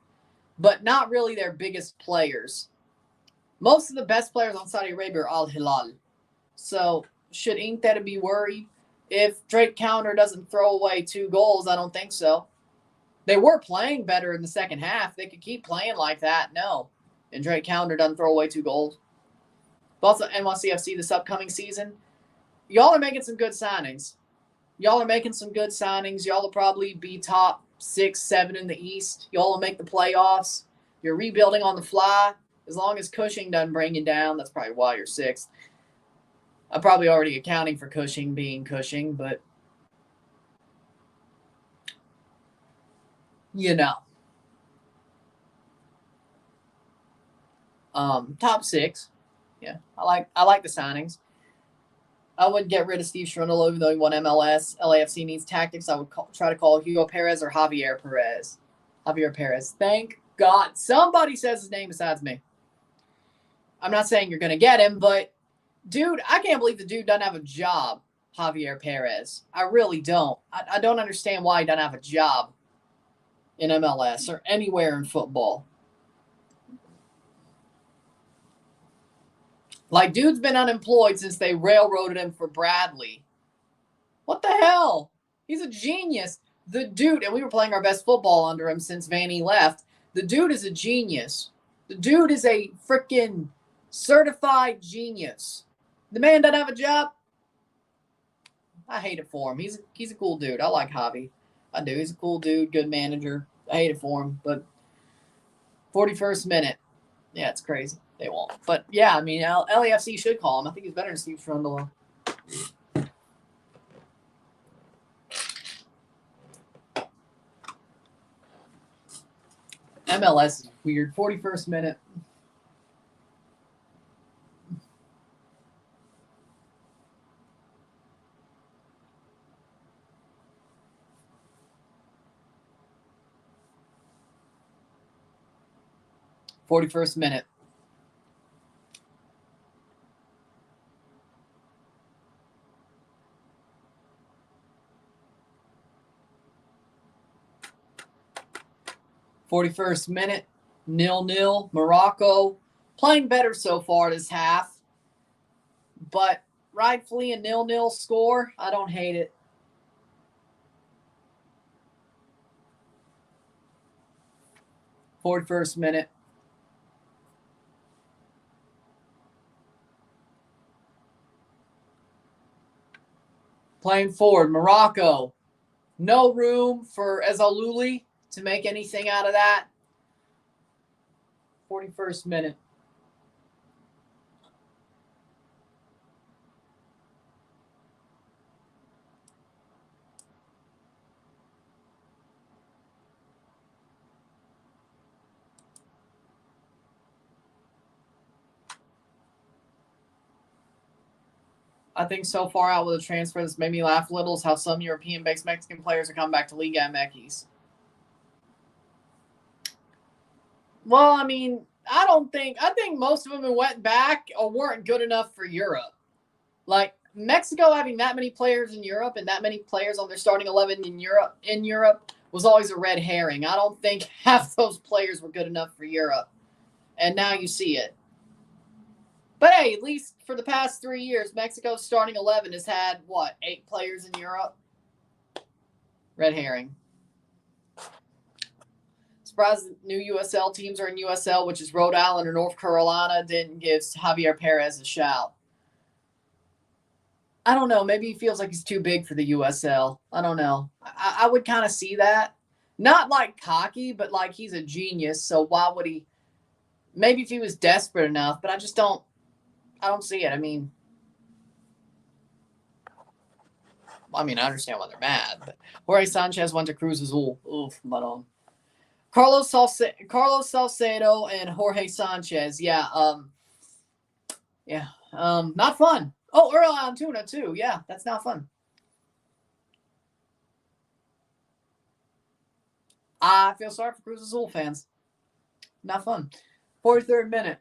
but not really their biggest players. Most of the best players on Saudi Arabia are Al Hilal. So should Inter be worried? If Drake Counter doesn't throw away 2 goals, I don't think so. They were playing better in the second half. They could keep playing like that. No. And Drake Counter doesn't throw away 2 goals. But also NYCFC this upcoming season, y'all are making some good signings. Y'all will probably be top 6, 7 in the East. Y'all will make the playoffs. You're rebuilding on the fly. As long as Cushing doesn't bring you down, that's probably why you're 6th. I'm probably already accounting for Cushing being Cushing, but you know. Top 6. Yeah, I like the signings. I would get rid of Steve Shrundle even though he won MLS. LAFC needs tactics. I would try to call Hugo Perez or Javier Perez. Javier Perez. Thank God. Somebody says his name besides me. I'm not saying you're going to get him, but, dude, I can't believe the dude doesn't have a job, Javier Perez. I really don't. I don't understand why he doesn't have a job in MLS or anywhere in football. Like, dude's been unemployed since they railroaded him for Bradley. What the hell? He's a genius. The dude, and we were playing our best football under him since Vanny left. The dude is a genius. The dude is a freaking certified genius. The man doesn't have a job. I hate it for him. He's a cool dude. I like Javi. I do. He's a cool dude, good manager. I hate it for him, but 41st minute. Yeah, it's crazy. They won't. But, yeah, I mean, LAFC should call him. I think he's better than Steve Shrundle. MLS is weird. 41st minute. '41st minute. '41st minute. 0-0. Morocco playing better so far this half, but rightfully a 0-0 score. I don't hate it. '41st minute. Playing forward, Morocco. No room for Ezaluli to make anything out of that. 41st minute. I think so far out with a transfer that's made me laugh a little is how some European-based Mexican players are coming back to Liga MX. Well, I mean, I think most of them went back or weren't good enough for Europe. Like Mexico having that many players in Europe and that many players on their starting 11 in Europe was always a red herring. I don't think half those players were good enough for Europe. And now you see it. But hey, at least for the past 3 years, Mexico's starting 11 has had, 8 players in Europe? Red herring. Surprised new USL teams are in USL, which is Rhode Island or North Carolina, didn't give Javier Perez a shout. I don't know. Maybe he feels like he's too big for the USL. I don't know. I would kind of see that. Not like cocky, but like he's a genius. So why would he? Maybe if he was desperate enough, but I don't see it. I mean, I understand why they're mad. But Jorge Sanchez went to Cruz Azul. Oof, but Carlos Salcedo and Jorge Sanchez. Yeah, not fun. Oh, Earl Antuna too. Yeah, that's not fun. I feel sorry for Cruz Azul fans. Not fun. 43rd minute.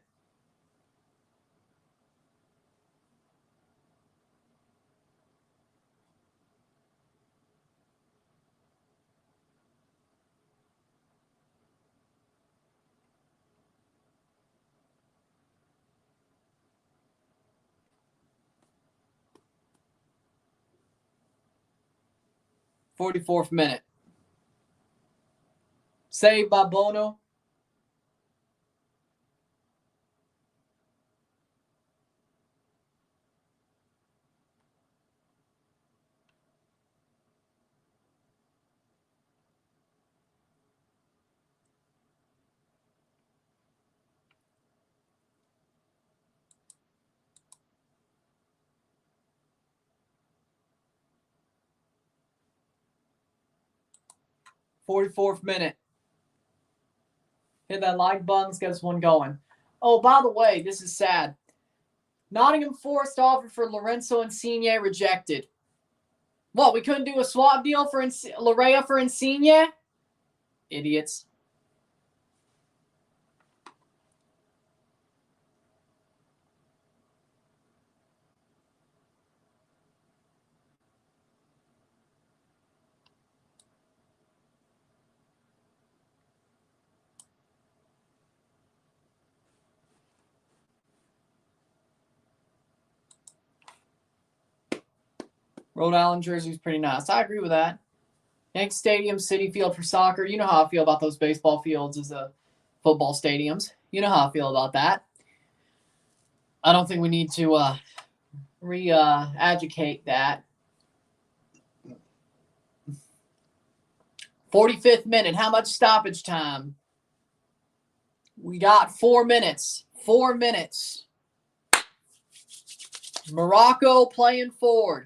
'44th minute. Saved by Bono. '44th minute. Hit that like button. Let's get this one going. Oh, by the way, this is sad. Nottingham Forest offer for Lorenzo Insigne rejected. What, we couldn't do a swap deal for Larea for Insigne? Idiots. Rhode Island jersey is pretty nice. I agree with that. Yankee Stadium, City Field for soccer. You know how I feel about those baseball fields as football stadiums. You know how I feel about that. I don't think we need to re-educate that. 45th minute. How much stoppage time? We got 4 minutes. 4 minutes. Morocco playing forward.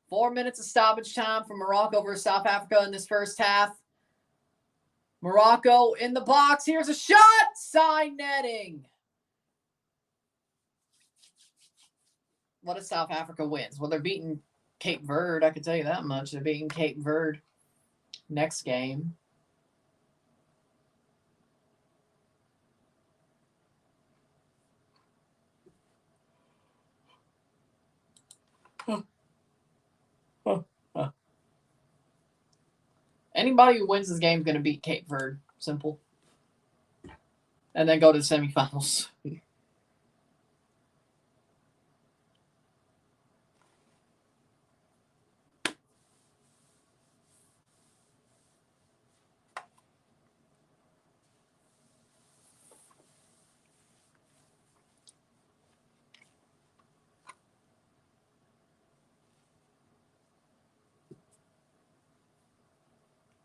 4 minutes of stoppage time for Morocco versus South Africa in this first half. Morocco in the box. Here's a shot. Side netting. What if South Africa wins? Well, they're beating Cape Verde. I can tell you that much. They're beating Cape Verde next game. Anybody who wins this game is going to beat Cape Verde. Simple. And then go to the semifinals.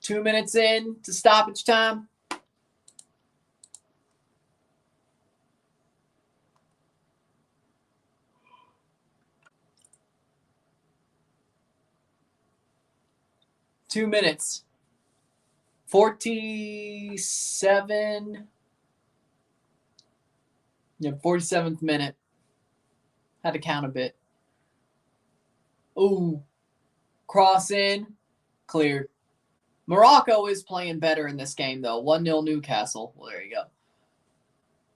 2 minutes in to stoppage time. Two minutes. 47. Yeah, 47th minute. Had to count a bit. Ooh. Cross in. Cleared. Morocco is playing better in this game, though. 1-0 Newcastle. Well, there you go.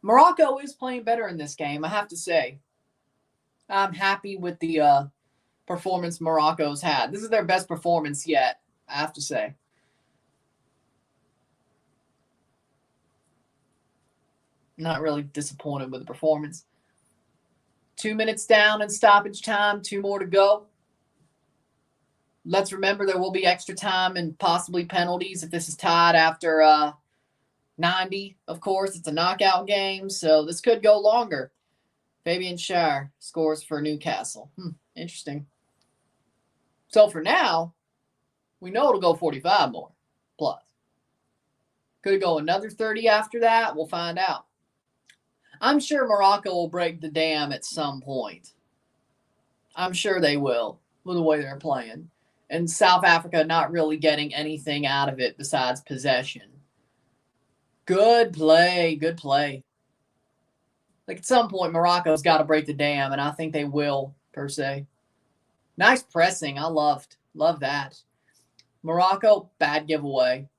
Morocco is playing better in this game, I have to say. I'm happy with the performance Morocco's had. This is their best performance yet, I have to say. Not really disappointed with the performance. 2 minutes down in stoppage time. 2 more to go. Let's remember there will be extra time and possibly penalties if this is tied after 90. Of course, it's a knockout game, so this could go longer. Fabian Schär scores for Newcastle. Interesting. So for now, we know it'll go 45 more plus. Could it go another 30 after that? We'll find out. I'm sure Morocco will break the dam at some point. I'm sure they will with the way they're playing. And South Africa not really getting anything out of it besides possession. Good play. Good play. Like at some point, Morocco's got to break the dam, and I think they will, per se. Nice pressing. I love that. Morocco, bad giveaway.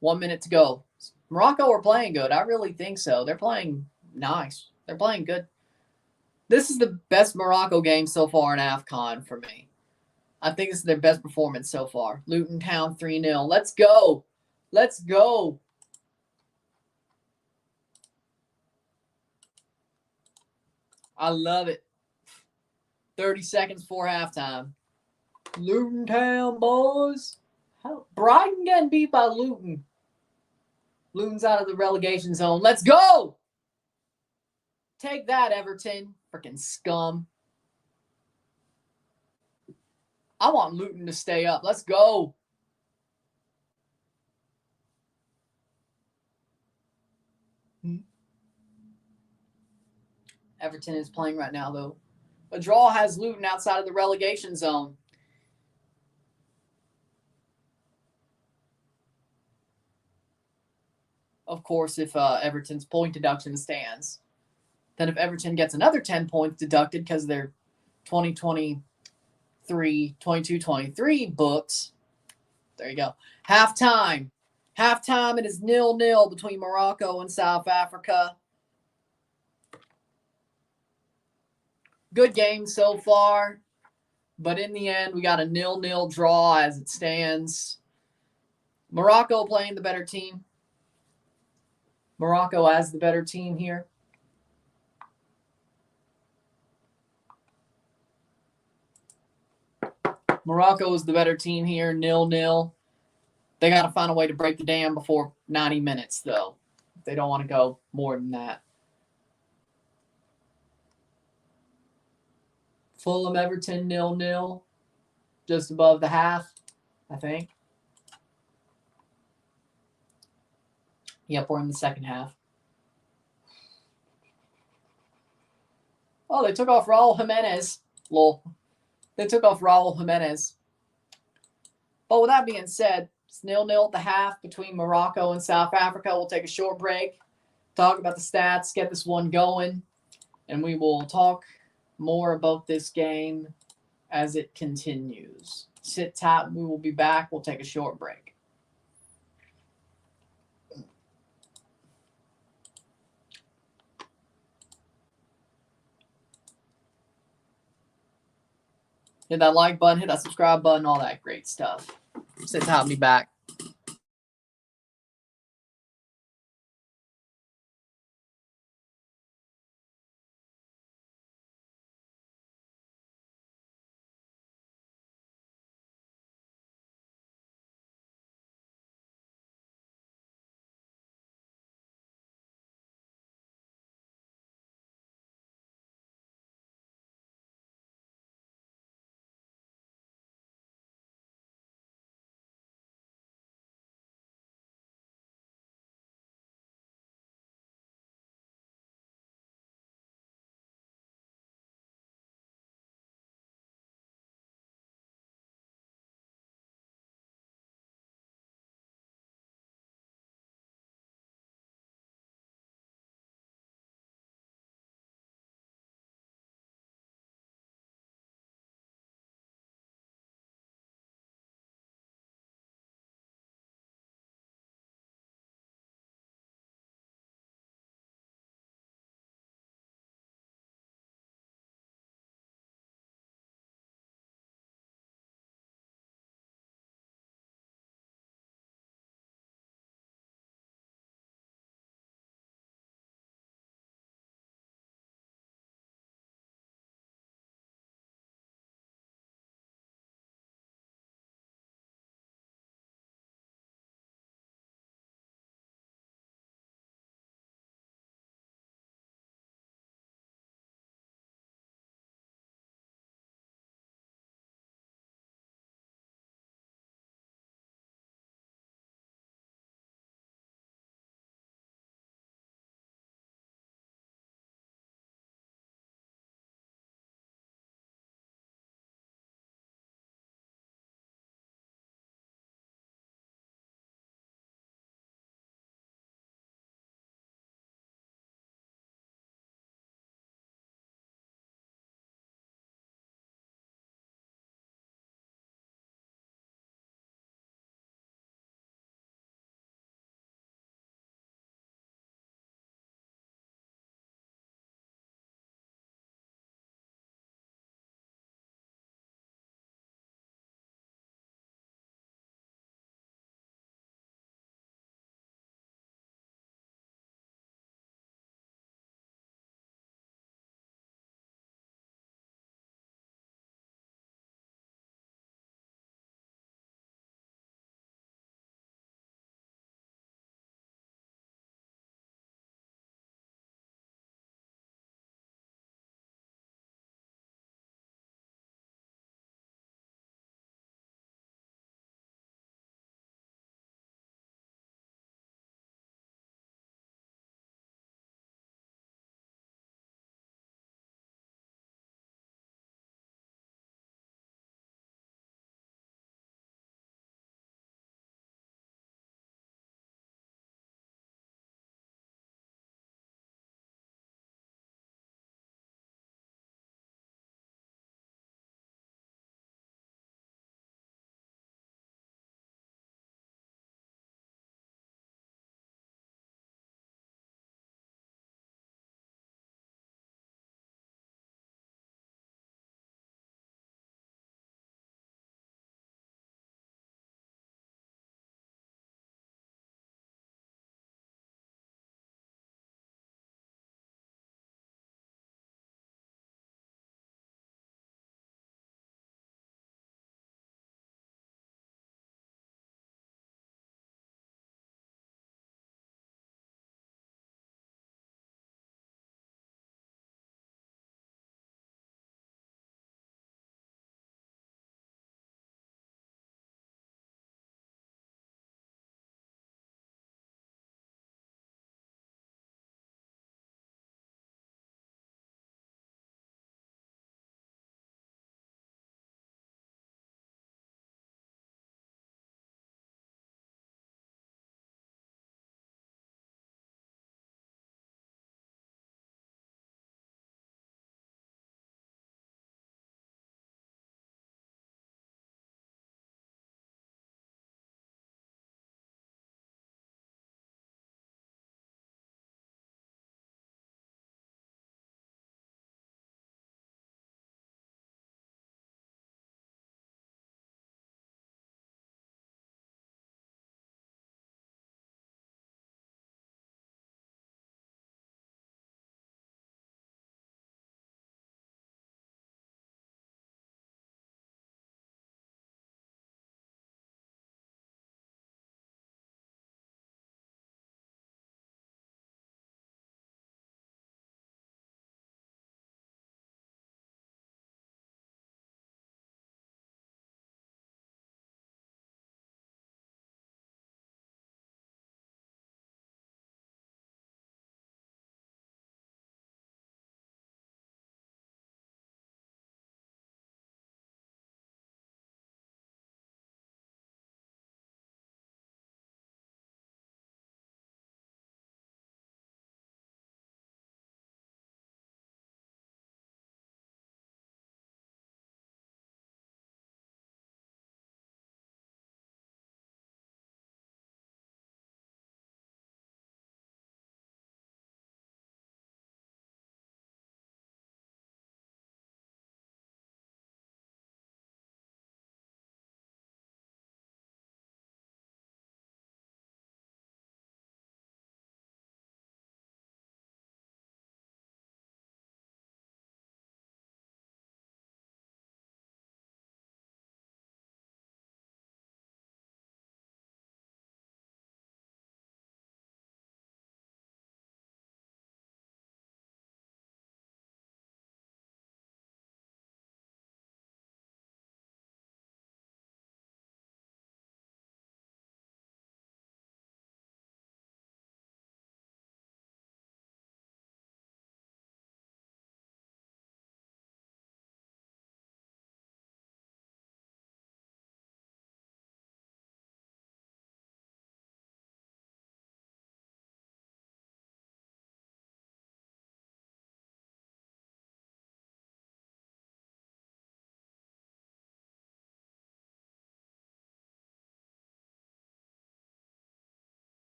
1 minute to go. Morocco are playing good. I really think so. They're playing nice. They're playing good. This is the best Morocco game so far in AFCON for me. I think this is their best performance so far. Luton Town 3-0. Let's go. Let's go. I love it. 30 seconds before halftime. Luton Town, boys. Brighton getting beat by Luton. Luton's out of the relegation zone. Let's go. Take that, Everton. Freaking scum. I want Luton to stay up. Let's go. Everton is playing right now, though. A draw has Luton outside of the relegation zone. Of course, if Everton's point deduction stands. Then if Everton gets another 10 points deducted because they're 22-23 books. There you go. Halftime. Halftime, it is 0-0 between Morocco and South Africa. Good game so far. But in the end, we got a 0-0 draw as it stands. Morocco playing the better team. Morocco as the better team here. Morocco is the better team here, 0-0. They got to find a way to break the dam before 90 minutes, though. They don't want to go more than that. Fulham Everton 0-0. Just above the half, I think. Yep, we're in the second half. Oh, they took off Raul Jimenez. Lol. They took off Raul Jimenez. But with that being said, it's 0-0 at the half between Morocco and South Africa. We'll take a short break, talk about the stats, get this one going, and we will talk more about this game as it continues. Sit tight. We will be back. We'll take a short break. Hit that like button, hit that subscribe button, all that great stuff. Sit tight, be back.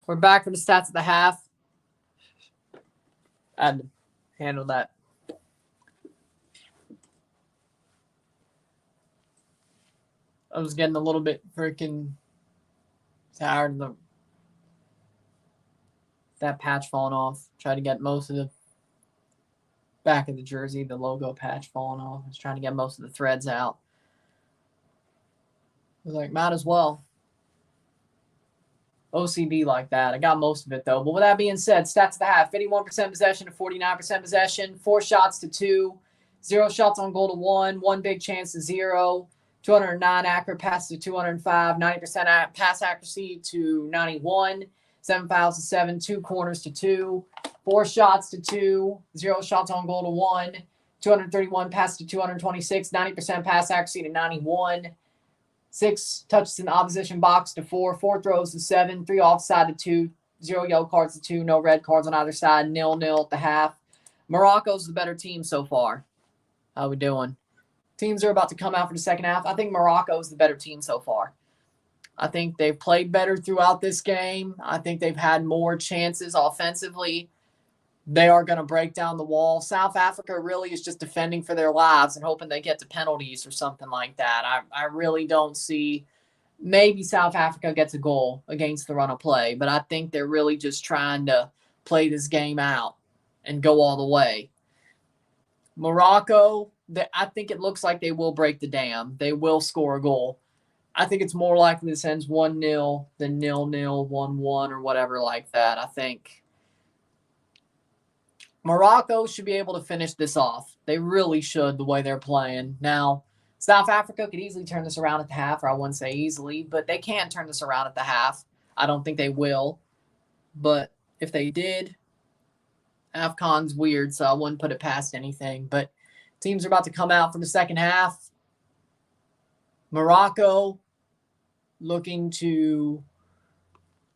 We're back for the stats at the half. I had to handle that. I was getting a little bit freaking tired of that patch falling off. Tried to get most of the back of the jersey, the logo patch falling off. I was trying to get most of the threads out. I was like, might as well. OCD like that. I got most of it, though. But with that being said, stats at the half. 51% possession to 49% possession. 4 shots to 2. 0 shots on goal to 1. 1 big chance to 0. 209 accurate passes to 205. 90% pass accuracy to 91. 7 fouls to 7. 2 corners to 2. 4 shots to 2. 0 shots on goal to 1. 231 passes to 226. 90% pass accuracy to 91. 6 touches in the opposition box to 4. 4 throws to 7. 3 offside to 2. 0 yellow cards to 2. No red cards on either side. 0-0 at the half. Morocco's the better team so far. How we doing? Teams are about to come out for the second half. I think Morocco's the better team so far. I think they've played better throughout this game. I think they've had more chances offensively. They are going to break down the wall. South Africa really is just defending for their lives and hoping they get to penalties or something like that. I really don't see. Maybe South Africa gets a goal against the run of play, but I think they're really just trying to play this game out and go all the way. Morocco, I think it looks like they will break the dam. They will score a goal. I think it's more likely this ends 1-0 than 0-0, 1-1, or whatever like that. I think Morocco should be able to finish this off. They really should, the way they're playing. Now, South Africa could easily turn this around at the half, or I wouldn't say easily, but they can turn this around at the half. I don't think they will. But if they did, AFCON's weird, so I wouldn't put it past anything. But teams are about to come out for the second half. Morocco looking to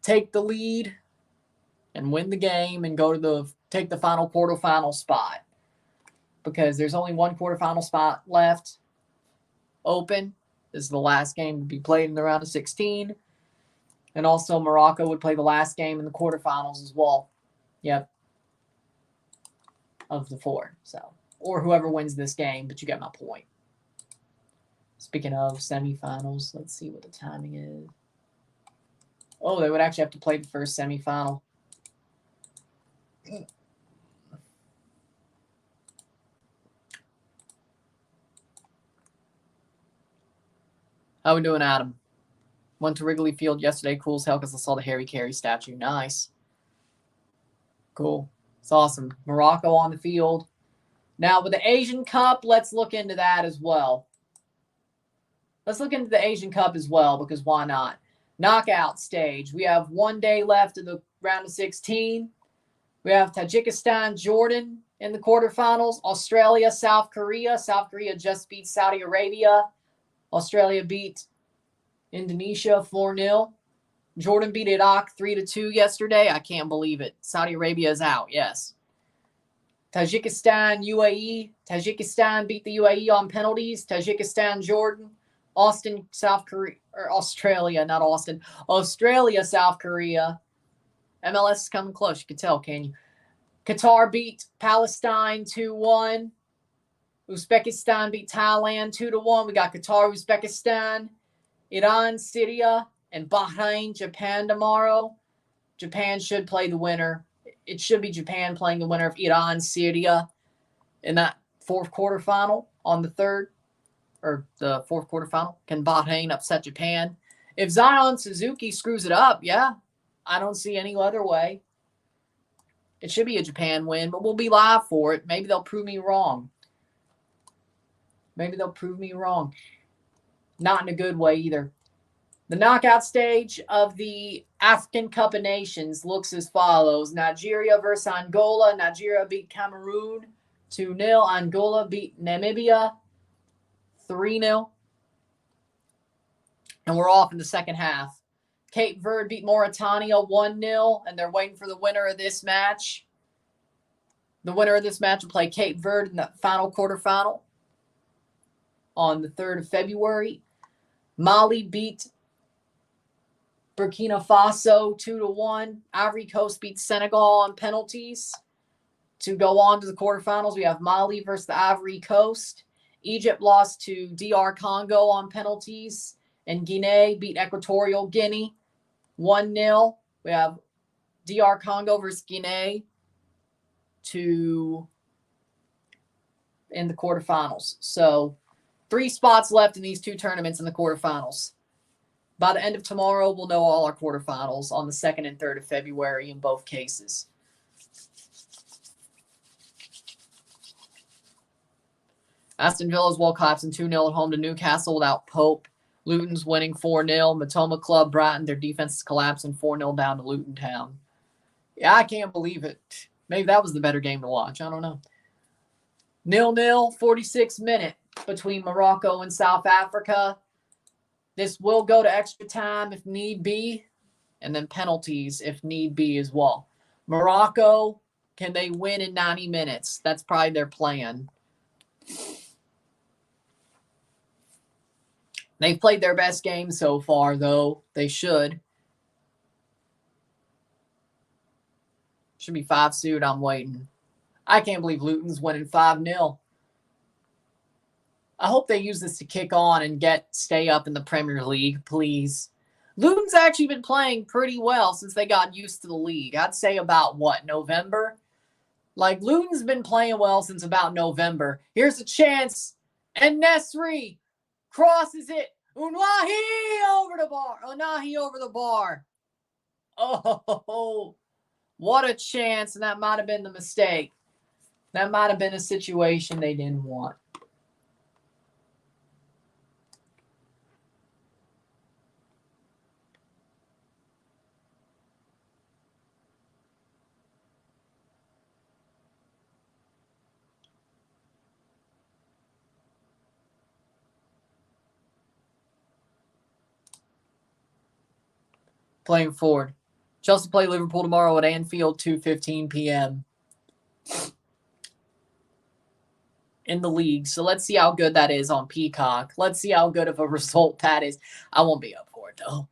take the lead and win the game and take the final quarterfinal spot, because there's only one quarterfinal spot left open. This is the last game to be played in the round of 16. And also Morocco would play the last game in the quarterfinals as well. Yep. Of the 4. So, or whoever wins this game, but you get my point. Speaking of semifinals, let's see what the timing is. Oh, they would actually have to play the first semifinal. How we doing, Adam? Went to Wrigley Field yesterday. Cool as hell because I saw the Harry Carey statue. Nice. Cool. It's awesome. Morocco on the field. Now, with the Asian Cup, let's look into that as well. Let's look into the Asian Cup as well, because why not? Knockout stage. We have 1 day left of the round of 16. We have Tajikistan, Jordan in the quarterfinals. Australia, South Korea. South Korea just beat Saudi Arabia. Australia beat Indonesia 4-0. Jordan beat Iraq 3-2 yesterday. I can't believe it. Saudi Arabia is out, yes. Tajikistan, UAE. Tajikistan beat the UAE on penalties. Tajikistan, Jordan. Austin, South Korea, or Australia, not Austin. Australia, South Korea. MLS is coming close. You can tell, can you? Qatar beat Palestine 2-1. Uzbekistan beat Thailand 2-1. We got Qatar, Uzbekistan, Iran, Syria, and Bahrain, Japan tomorrow. Japan should play the winner. It should be Japan playing the winner of Iran, Syria in that 4th quarterfinal on the 3rd. Or the 4th quarterfinal. Can Bahrain upset Japan? If Zion Suzuki screws it up, yeah, I don't see any other way. It should be a Japan win, but we'll be live for it. Maybe they'll prove me wrong. Maybe they'll prove me wrong. Not in a good way either. The knockout stage of the African Cup of Nations looks as follows. Nigeria versus Angola. Nigeria beat Cameroon 2-0. Angola beat Namibia 3-0. And we're off in the second half. Cape Verde beat Mauritania 1-0, and they're waiting for the winner of this match. The winner of this match will play Cape Verde in the final quarterfinal on the 3rd of February. Mali beat Burkina Faso 2-1. Ivory Coast beats Senegal on penalties to go on to the quarterfinals. We have Mali versus the Ivory Coast. Egypt lost to DR Congo on penalties. And Guinea beat Equatorial Guinea 1-0. We have DR Congo versus Guinea in the quarterfinals. So 3 spots left in these 2 tournaments in the quarterfinals. By the end of tomorrow, we'll know all our quarterfinals on the 2nd and 3rd of February in both cases. Aston Villa's well collapsing 2-0 at home to Newcastle without Pope. Luton's winning 4-0. Matoma Club, Brighton, their defense is collapsing 4-0 down to Luton Town. Yeah, I can't believe it. Maybe that was the better game to watch. I don't know. 0-0, 46th minute between Morocco and South Africa. This will go to extra time if need be, and then penalties if need be as well. Morocco, can they win in 90 minutes? That's probably their plan. They've played their best game so far, though. They should. Should be 5 suit. I'm waiting. I can't believe Luton's winning 5-0. I hope they use this to kick on and stay up in the Premier League, please. Luton's actually been playing pretty well since they got used to the league. I'd say about, November? Like, Luton's been playing well since about November. Here's a chance. And Nesri crosses it. Unahi over the bar. Unahi over the bar. Oh, what a chance. And that might have been the mistake. That might have been a situation they didn't want. Playing forward. Chelsea play Liverpool tomorrow at Anfield, 2:15 p.m. in the league. So let's see how good that is on Peacock. Let's see how good of a result that is. I won't be up for it, though.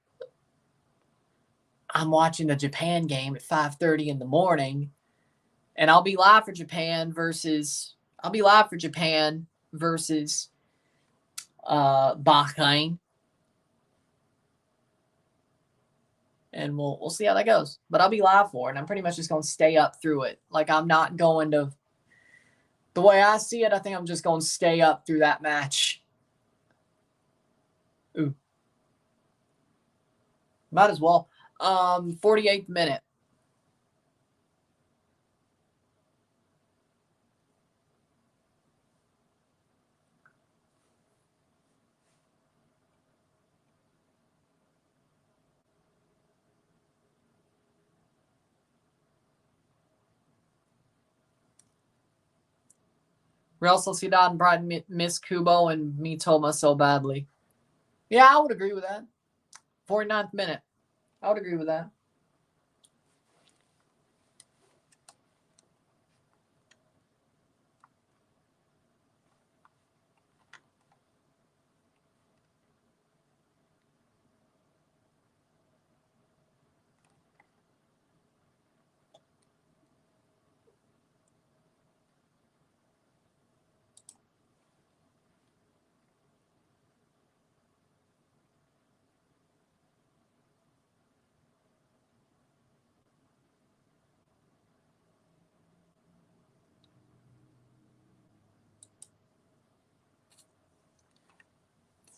I'm watching the Japan game at 5:30 in the morning, and I'll be live for Japan versus Bahrain. And we'll see how that goes. But I'll be live for it, and I'm pretty much just going to stay up through it. Like, I'm not going to... The way I see it, I think I'm just going to stay up through that match. Ooh. Might as well. 48th minute. Real Sociedad and Brighton miss Kubo and Mitoma so badly. Yeah, I would agree with that. 49th minute. I would agree with that.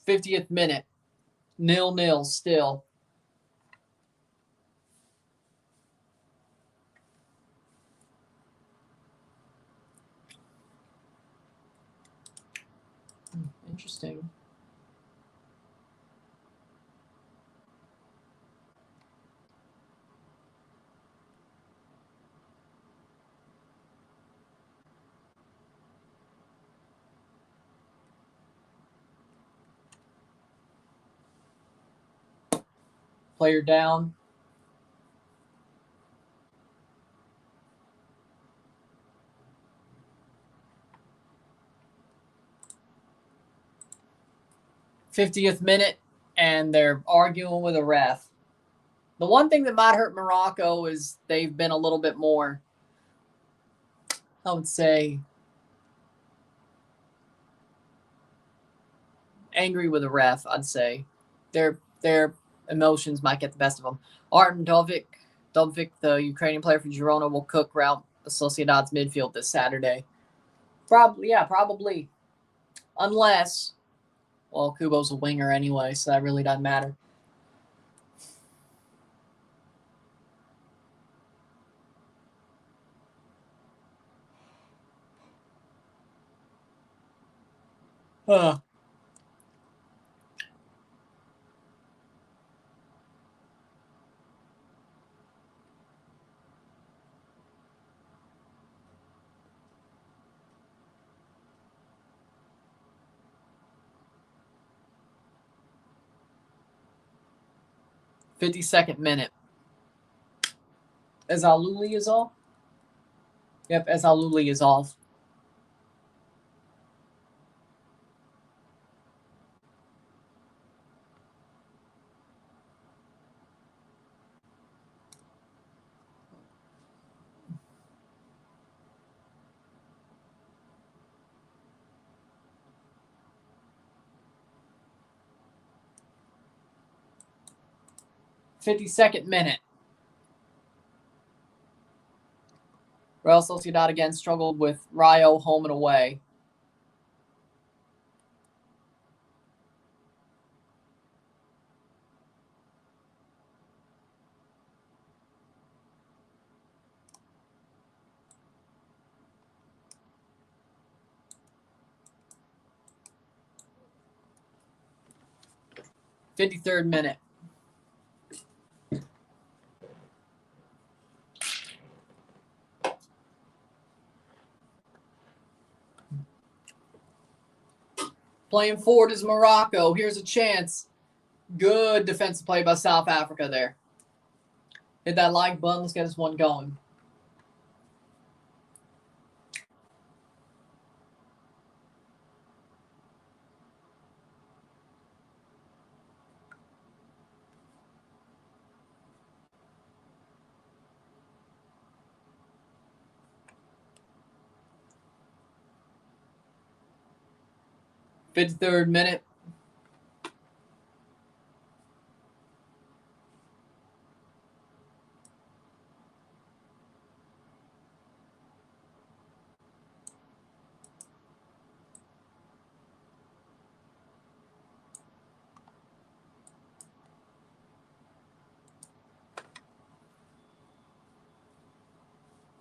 '50th minute. 0-0 still. Interesting. Player down. '50th minute, and they're arguing with a ref. The one thing that might hurt Morocco is they've been a little bit more, I would say, angry with the ref, I'd say. Their emotions might get the best of them. Artem Dovik, the Ukrainian player for Girona, will cook Real Sociedad's midfield this Saturday. Probably. Unless, well, Kubo's a winger anyway, so that really doesn't matter. Huh. "52nd minute. Ezaluli is off? Yep, Ezaluli is off. "52nd minute. Real Sociedad again struggled with Rayo home and away. "53rd minute. Playing forward is Morocco. Here's a chance. Good defensive play by South Africa there. Hit that like button. Let's get this one going. "53rd minute.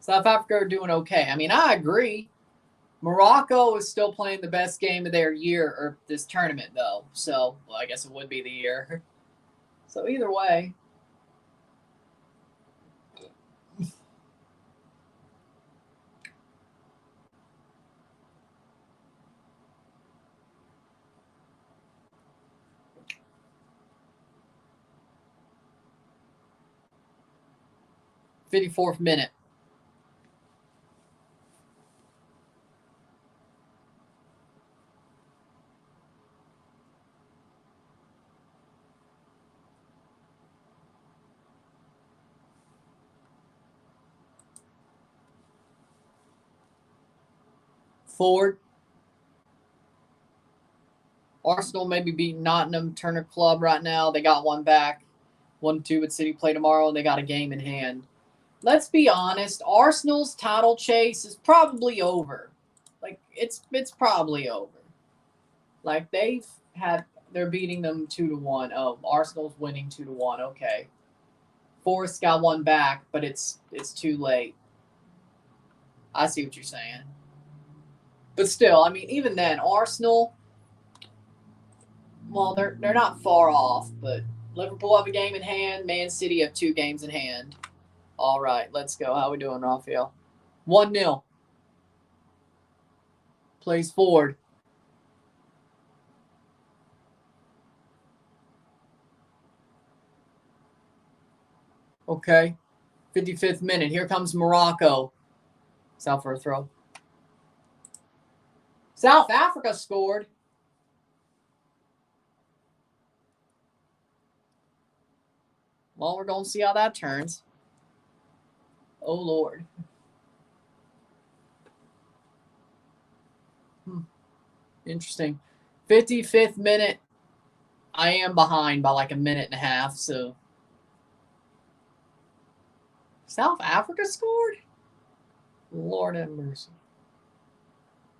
South Africa are doing okay. I mean, I agree. Morocco is still playing the best game of their year, or this tournament, though. So, well, I guess it would be the year. So, either way. "54th minute. Forward. Arsenal may be beating Nottingham Turner Club right now. They got one back. 1-2 at City play tomorrow. They got a game in hand. Let's be honest. Arsenal's title chase is probably over. Like, it's probably over. Like, they're beating them 2-1. Oh, Arsenal's winning 2-1. Okay. Forest got one back, but it's too late. I see what you're saying. But still, I mean, even then, Arsenal, well, they're not far off, but Liverpool have a game in hand. Man City have 2 games in hand. All right, let's go. How we doing, Raphael? 1-0. Plays forward. Okay. 55th minute. Here comes Morocco. It's out for a throw. South Africa scored. Well, we're going to see how that turns. Oh, Lord. Interesting. 55th minute. I am behind by like a minute and a half, so. South Africa scored? Lord have mercy.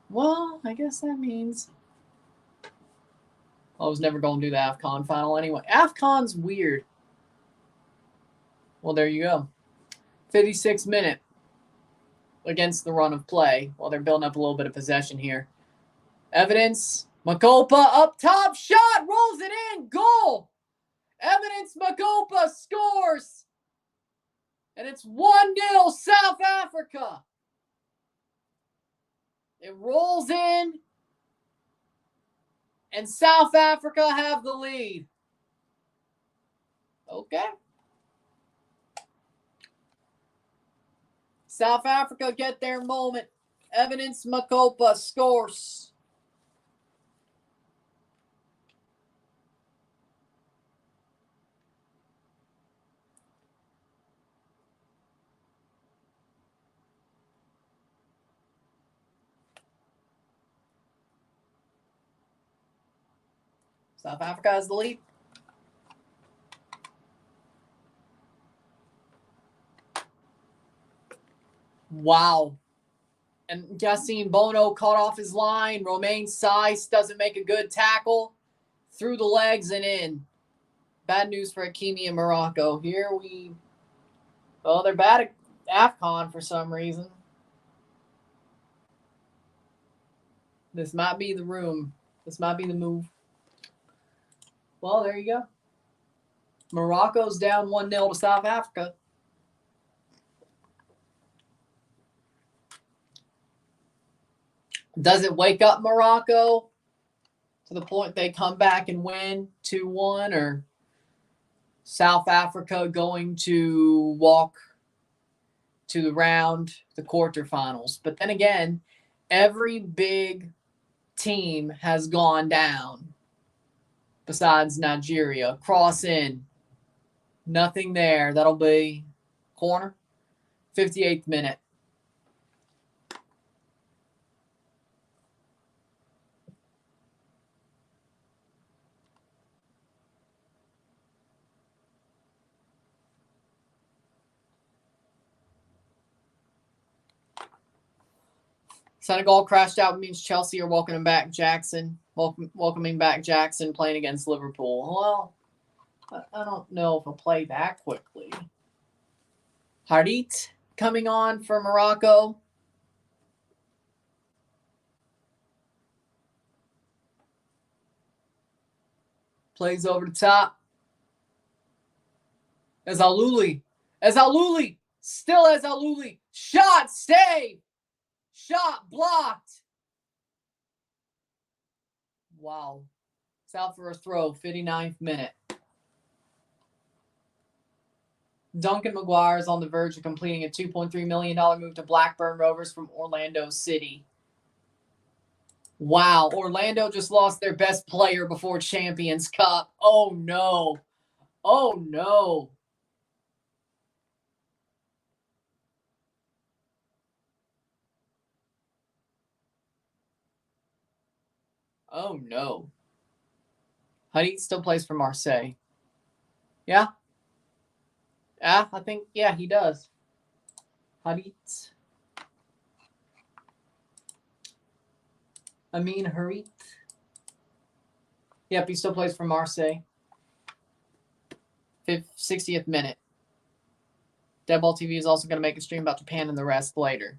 Well, I guess that means I was never going to do the AFCON final anyway. AFCON's weird. Well, there you go. 56th minute against the run of play. Well, they're building up a little bit of possession here. Evidence. Makopa up top. Shot. Rolls it in. Goal. Evidence Makopa scores. And it's 1-0 South Africa. It rolls in. And South Africa have the lead. Okay. South Africa get their moment. Evidence Makopa scores. South Africa has the lead. Wow. And Yassine Bono caught off his line. Romain Saiss doesn't make a good tackle. Through the legs and in. Bad news for Hakimi and Morocco. Well, they're bad at AFCON for some reason. This might be the room. This might be the move. Well, there you go. Morocco's down 1-0 to South Africa. Does it wake up Morocco to the point they come back and win 2-1, or South Africa going to walk to the quarterfinals? But then again, every big team has gone down besides Nigeria. Cross in. Nothing there. That'll be corner. 58th minute. Senegal crashed out means Chelsea are welcoming back Jackson. Welcoming back Jackson playing against Liverpool. Well, I don't know if I'll play that quickly. Harit coming on for Morocco. Plays over the top. Ezalouli. Still Ezalouli. Shot, save. Shot blocked. Wow. It's out for a throw, 59th minute. Duncan Maguire is on the verge of completing a $2.3 million move to Blackburn Rovers from Orlando City. Wow. Orlando just lost their best player before Champions Cup. Oh, no. Oh, no. Oh, no. Harit still plays for Marseille. Yeah? Yeah, I think, yeah, he does. Harit. Harit. Yep, he still plays for Marseille. 60th minute. Deadball TV is also going to make a stream about Japan and the rest later.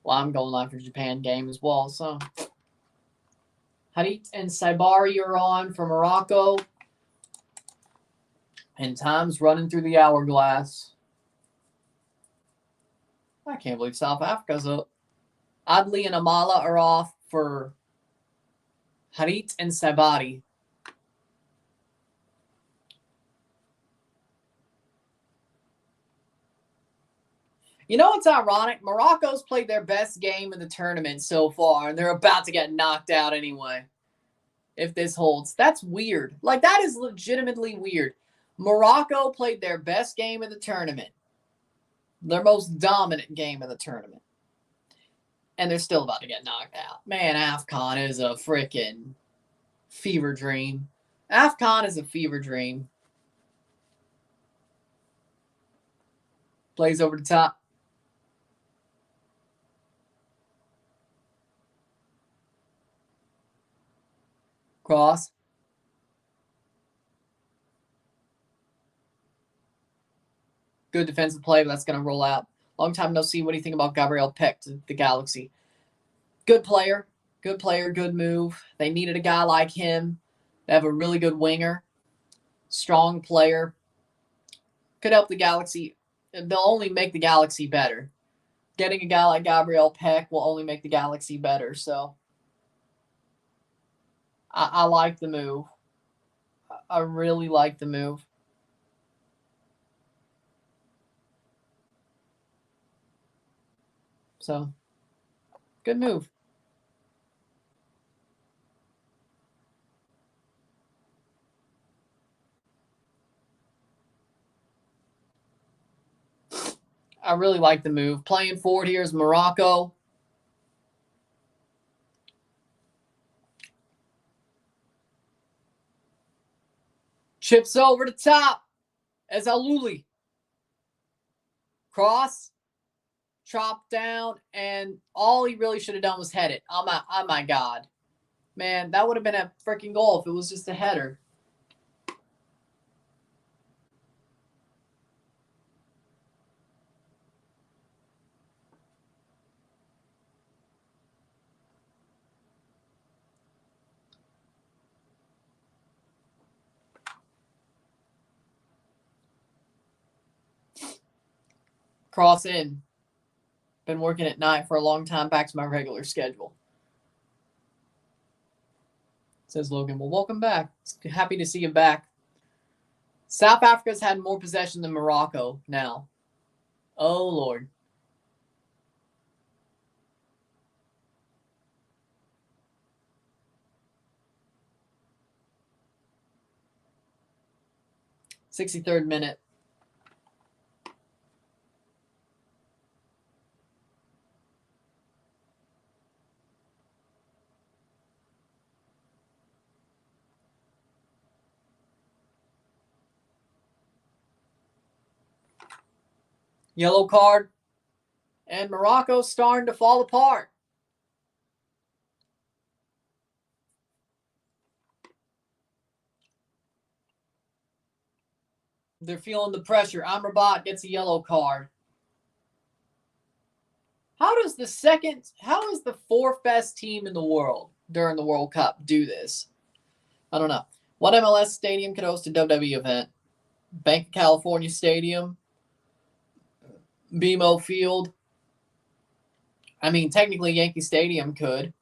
Well, I'm going live for Japan game as well, so... Harit and Saibari are on for Morocco. And time's running through the hourglass. I can't believe South Africa's up. Adli and Amala are off for Harit and Saibari. You know what's ironic? Morocco's played their best game in the tournament so far, and they're about to get knocked out anyway. If this holds. That's weird. Like, that is legitimately weird. Morocco played their best game of the tournament. Their most dominant game of the tournament. And they're still about to get knocked out. Man, AFCON is a freaking fever dream. AFCON is a fever dream. Plays over the top. Cross. Good defensive play, but that's going to roll out. Long time no see. What do you think about Gabriel Peck to the Galaxy? Good player. Good player. Good move. They needed a guy like him. They have a really good winger. Strong player. Could help the Galaxy. They'll only make the Galaxy better. Getting a guy like Gabriel Peck will only make the Galaxy better. So I like the move. I really like the move. So, good move. I really like the move. Playing forward here is Morocco. Chips over the top as Aluli. Cross. Chop down. And all he really should have done was head it. Oh my God. Man, that would have been a freaking goal if it was just a header. Cross in. Been working at night for a long time. Back to my regular schedule. Says Logan. Well, welcome back. Happy to see you back. South Africa's had more possession than Morocco now. Oh, Lord. '63rd minute. Yellow card. And Morocco's starting to fall apart. They're feeling the pressure. Amrabat gets a yellow card. How is the fourth best team in the world during the World Cup do this? I don't know. What MLS stadium could host a WWE event? Bank of California Stadium? BMO Field? I mean, technically Yankee Stadium could.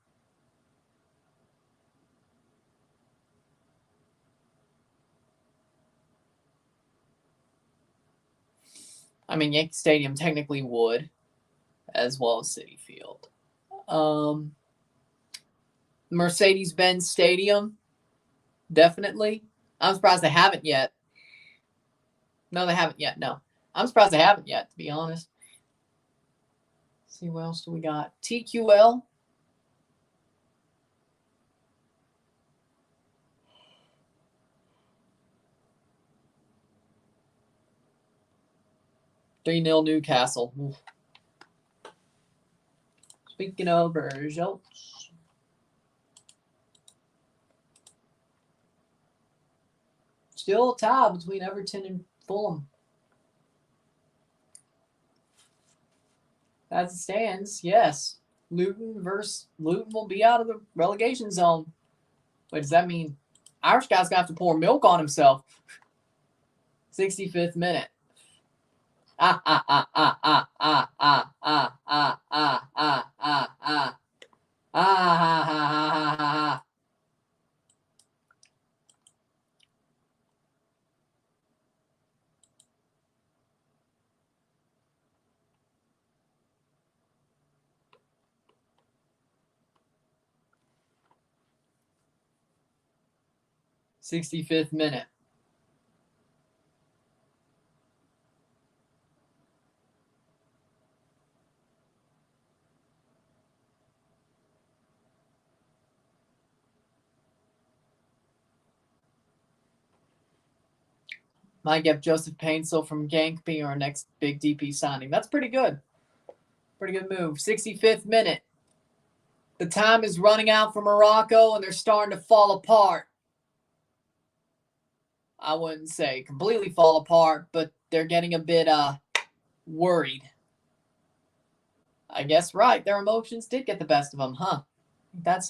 I mean, Yankee Stadium technically would, as well as Citi Field. Mercedes-Benz Stadium, definitely. I'm surprised they haven't yet. No, they haven't yet. No. I'm surprised they haven't yet, to be honest. Let's see, what else do we got? TQL. (3-0) Newcastle. Speaking of results. Still a tie between Everton and Fulham. As it stands, yes. Luton will be out of the relegation zone. Wait, does that mean Irish guy's going to have to pour milk on himself? 65th minute. 65th minute. Might get Joseph Painsil from Genk being our next big DP signing. That's pretty good. Pretty good move. 65th minute. The time is running out for Morocco, and they're starting to fall apart. I wouldn't say completely fall apart, but they're getting a bit worried. I guess right. Their emotions did get the best of them, huh? That's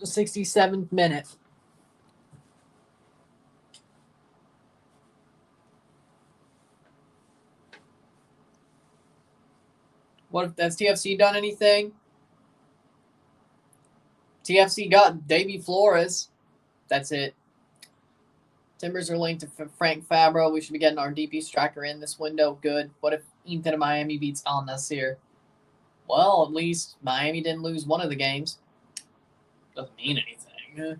67th minute. What has TFC done anything? TFC got Davy Flores. That's it. Timbers are linked to Frank Fabro. We should be getting our DP striker in this window. Good. What if Inter Miami beats Al Nassr? Well, at least Miami didn't lose one of the games. Doesn't mean anything.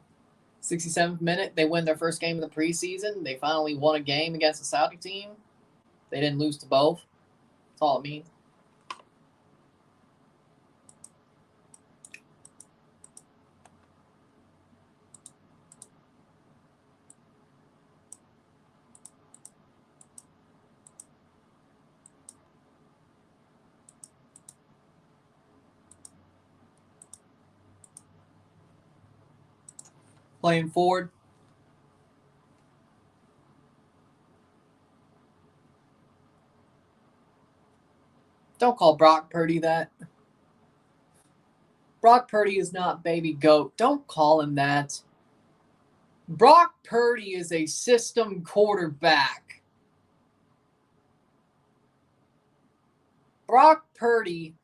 67th minute, they win their first game of the preseason. They finally won a game against a Saudi team. They didn't lose to both. That's all it means. Playing forward. Don't call Brock Purdy that. Brock Purdy is not baby goat. Don't call him that. Brock Purdy is a system quarterback. Brock Purdy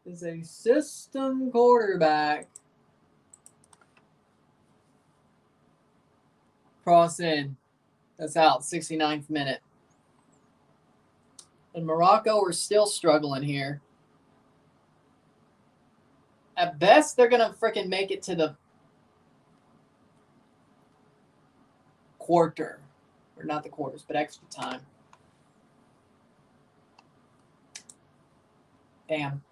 is a system quarterback. Cross in. That's out. 69th minute. And Morocco are still struggling here. At best, they're going to freaking make it to the quarter. Or not the quarters, but extra time. Damn.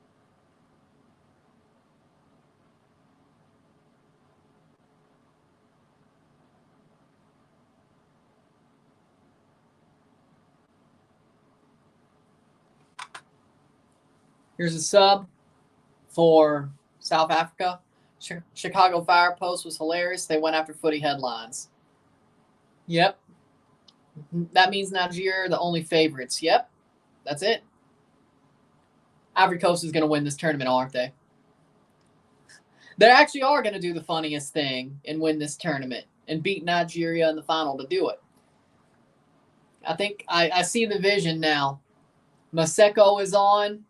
Here's a sub for South Africa. Chicago Fire post was hilarious. They went after footy headlines. Yep. That means Nigeria are the only favorites. Yep. That's it. Ivory Coast is going to win this tournament, aren't they? They actually are going to do the funniest thing and win this tournament and beat Nigeria in the final to do it. I think I see the vision now. Maseko is on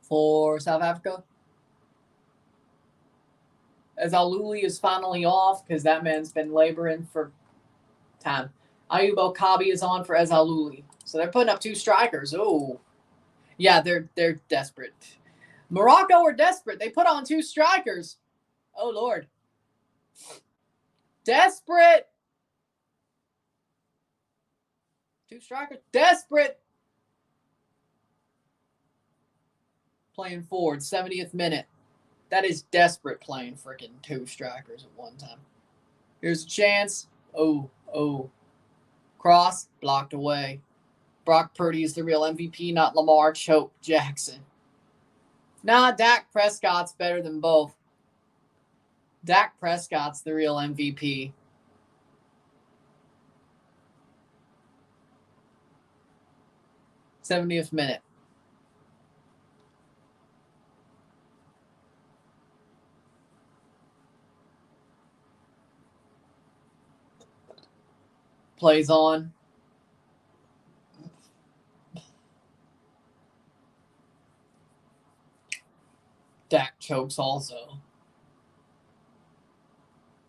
for South Africa. Ezaluli is finally off because that man's been laboring for time. Ayub Okabi is on for Ezaluli. So they're putting up two strikers. Oh, yeah, they're desperate. Morocco are desperate. They put on two strikers. Oh, Lord. Desperate. Two strikers. Desperate. Playing forward, 70th minute. That is desperate playing freaking two strikers at one time. Here's a chance. Oh. Cross, blocked away. Brock Purdy is the real MVP, not Lamar Choke Jackson. Nah, Dak Prescott's better than both. Dak Prescott's the real MVP. '70th minute. Plays on. Dak chokes also.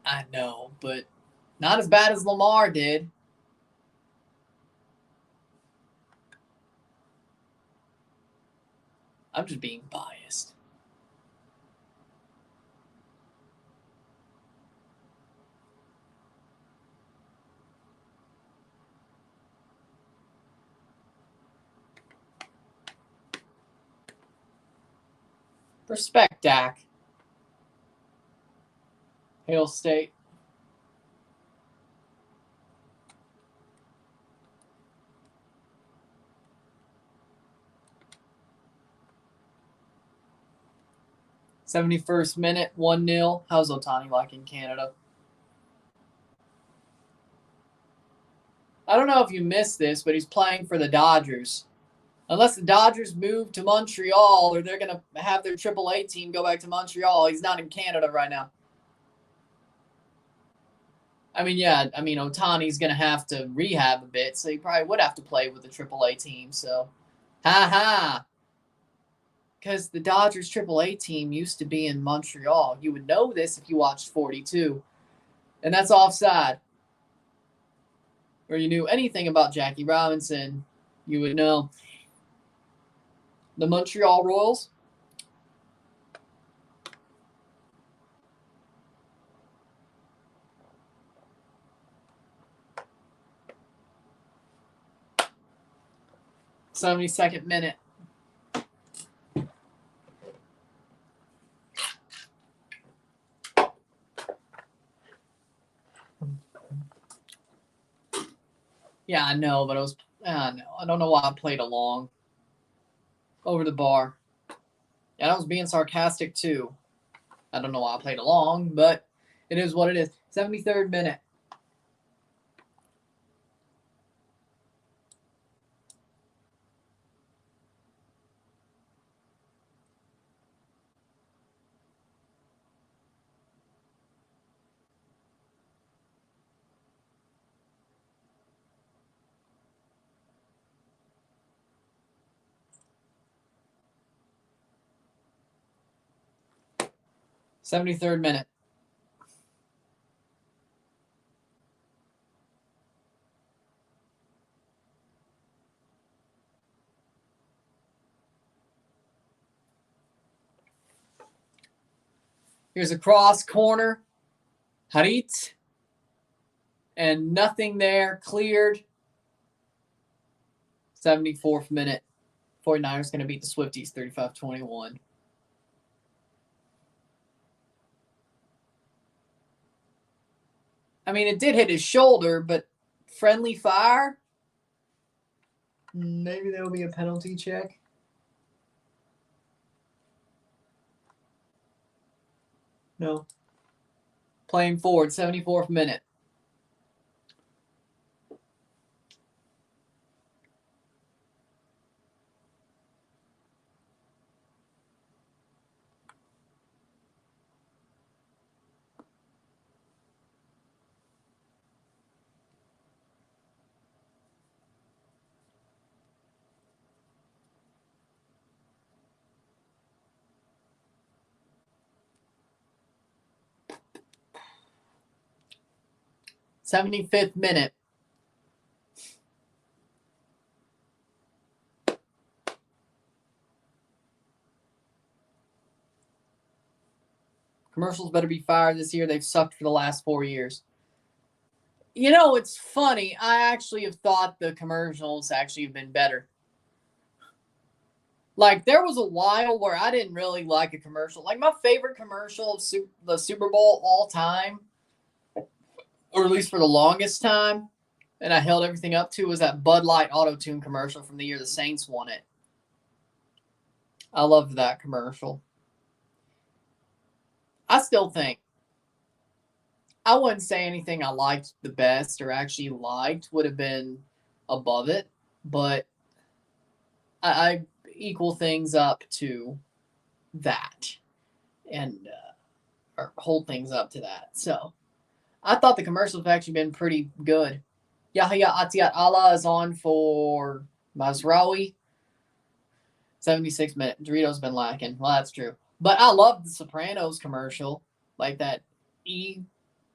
I know, but not as bad as Lamar did. I'm just being biased. Respect, Dak. Hail State. '71st minute, 1-0. How's Otani like in Canada? I don't know if you missed this, but he's playing for the Dodgers. Unless the Dodgers move to Montreal or they're going to have their AAA team go back to Montreal, he's not in Canada right now. I mean, yeah, Otani's going to have to rehab a bit, so he probably would have to play with the AAA team. So, ha. Because the Dodgers AAA team used to be in Montreal. You would know this if you watched 42. And that's offside. Or you knew anything about Jackie Robinson, you would know. The Montreal Royals. '72nd minute. Yeah, I know, but I don't know why I played along. Over the bar. Yeah, I was being sarcastic too. I don't know why I played along, but it is what it is. 73rd minute. '73rd minute. Here's a cross corner. Harit. And nothing there. Cleared. 74th minute. 49ers going to beat the Swifties 35-21. I mean, it did hit his shoulder, but friendly fire? Maybe there will be a penalty check. No. Playing forward, 74th minute. '75th minute. Commercials better be fired this year. They've sucked for the last 4 years. You know, it's funny. I actually have thought the commercials actually have been better. Like, there was a while where I didn't really like a commercial. Like, my favorite commercial of the Super Bowl all time, or at least for the longest time, and I held everything up to, was that Bud Light Auto-Tune commercial from the year the Saints won it. I loved that commercial. I still think, I wouldn't say anything I liked the best or actually liked would have been above it, but I equal things up to that and or hold things up to that. So I thought the commercials have actually been pretty good. Yahya Atiat Allah is on for Mazraoui. 76 minute. Doritos been lacking. Well, that's true. But I love the Sopranos commercial, like that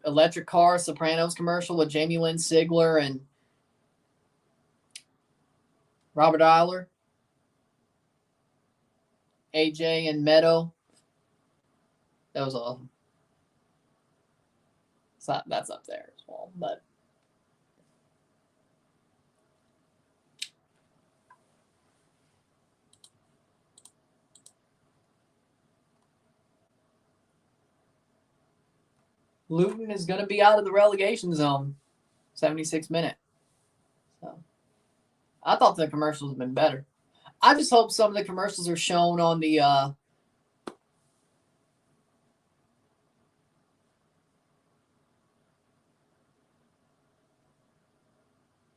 electric car Sopranos commercial with Jamie Lynn Sigler and Robert Eiler. AJ and Meadow. That was awesome. So that's up there as well. But Luton is going to be out of the relegation zone. 76 minute. So I thought the commercials have been better. I just hope some of the commercials are shown on the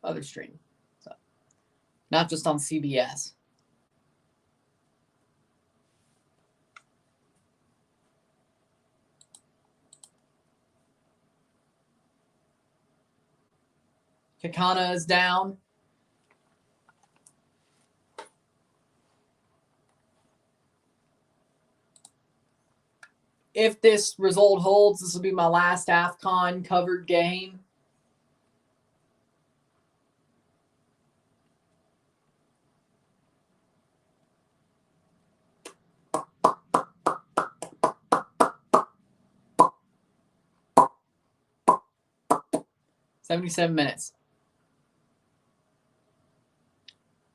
other stream. So not just on CBS. Kakana is down. If this result holds, this will be my last AFCON covered game. $77 minutes.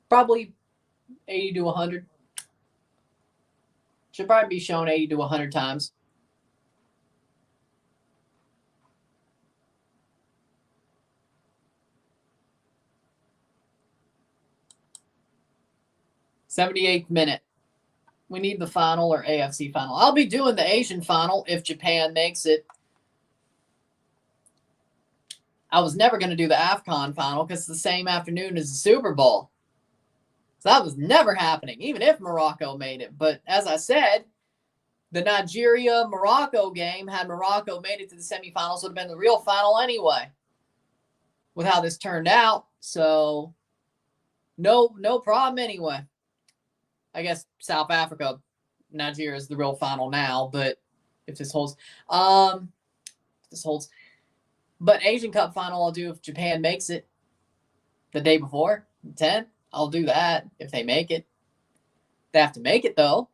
Probably 80 to 100. Should probably be shown 80 to 100 times. '78th minute. We need the final or AFC final. I'll be doing the Asian final if Japan makes it. I was never going to do the AFCON final because it's the same afternoon as the Super Bowl. So that was never happening, even if Morocco made it. But as I said, the Nigeria-Morocco game, had Morocco made it to the semifinals, would have been the real final anyway with how this turned out. So no problem anyway. I guess South Africa, Nigeria is the real final now, but if this holds, but Asian Cup final I'll do if Japan makes it the day before, 10th. I'll do that if they make it. They have to make it though.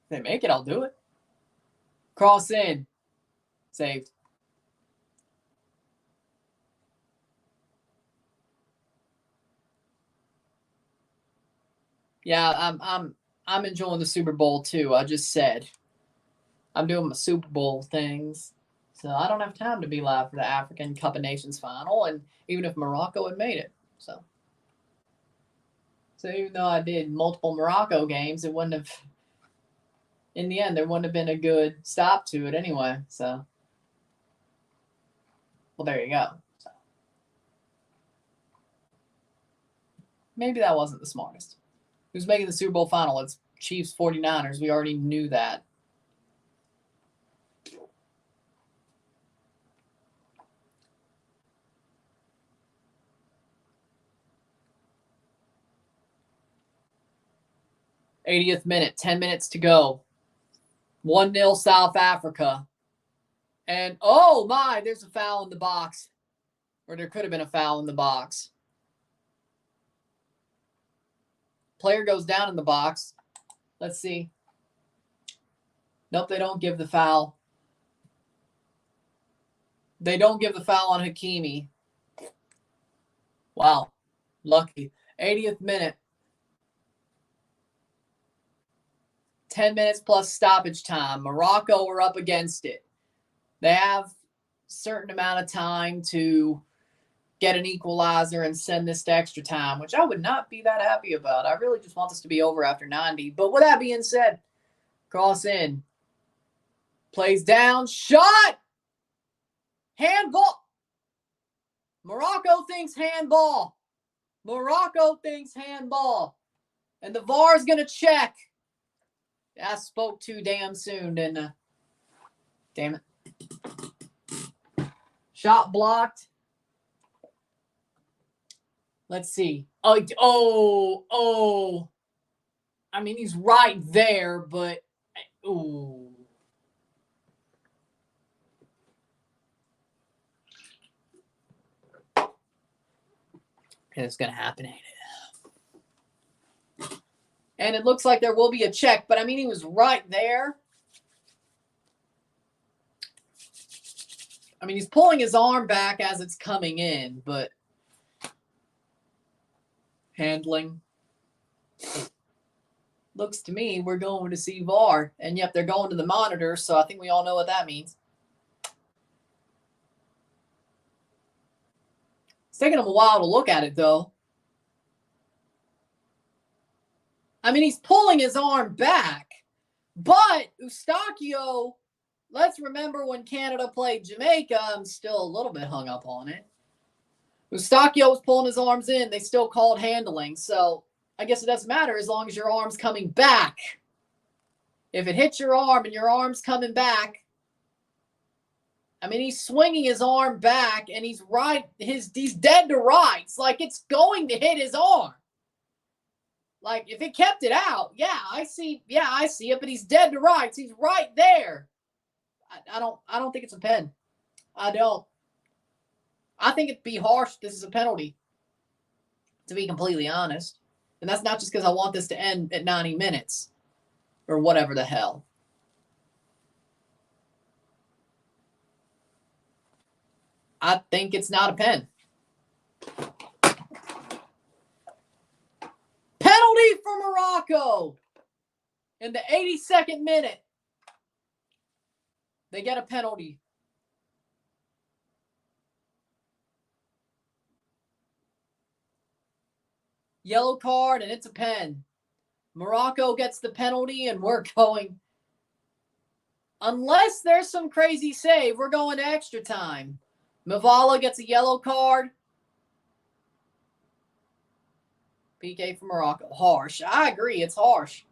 If they make it, I'll do it. Cross in. Saved. Yeah, I'm enjoying the Super Bowl too. I just said I'm doing my Super Bowl things, so I don't have time to be live for the African Cup of Nations final, and even if Morocco had made it, so even though I did multiple Morocco games, it wouldn't have. In the end, there wouldn't have been a good stop to it anyway. So, well, there you go. So, maybe that wasn't the smartest. Who's making the Super Bowl final? It's Chiefs 49ers. We already knew that. '80th minute, 10 minutes to go. 1-0 South Africa. And, oh my, there's a foul in the box. Or there could have been a foul in the box. Player goes down in the box. Let's see. Nope, they don't give the foul. They don't give the foul on Hakimi. Wow. Lucky. 80th minute. 10 minutes plus stoppage time. Morocco are up against it. They have a certain amount of time to get an equalizer and send this to extra time, which I would not be that happy about. I really just want this to be over after 90. But with that being said, cross in. Plays down. Shot! Handball. Morocco thinks handball. Morocco thinks handball. And the VAR is going to check. I spoke too damn soon, didn't I? Damn it. Shot blocked. Let's see. Oh. I mean, he's right there, but ooh. It's going to happen, ain't it? And it looks like there will be a check, but I mean, he was right there. I mean, he's pulling his arm back as it's coming in, but handling. Looks to me we're going to see VAR. And yep, they're going to the monitor, so I think we all know what that means. It's taking him a while to look at it, though. I mean, he's pulling his arm back. But Eustachio, let's remember when Canada played Jamaica. I'm still a little bit hung up on it. Eustachio was pulling his arms in. They still called handling. So I guess it doesn't matter as long as your arm's coming back. If it hits your arm and your arm's coming back, I mean, he's swinging his arm back and he's right. He's dead to rights. Like, it's going to hit his arm. Like, if it kept it out, yeah, I see it, but he's dead to rights. He's right there. I don't think it's a pen. I don't. I think it'd be harsh. This is a penalty, to be completely honest. And that's not just because I want this to end at 90 minutes or whatever the hell. I think it's not a pen. Penalty for Morocco in the 82nd minute. They get a penalty. Yellow card, and it's a pen. Morocco gets the penalty, and we're going. Unless there's some crazy save, we're going to extra time. Mavala gets a yellow card. PK for Morocco. Harsh. I agree, it's harsh.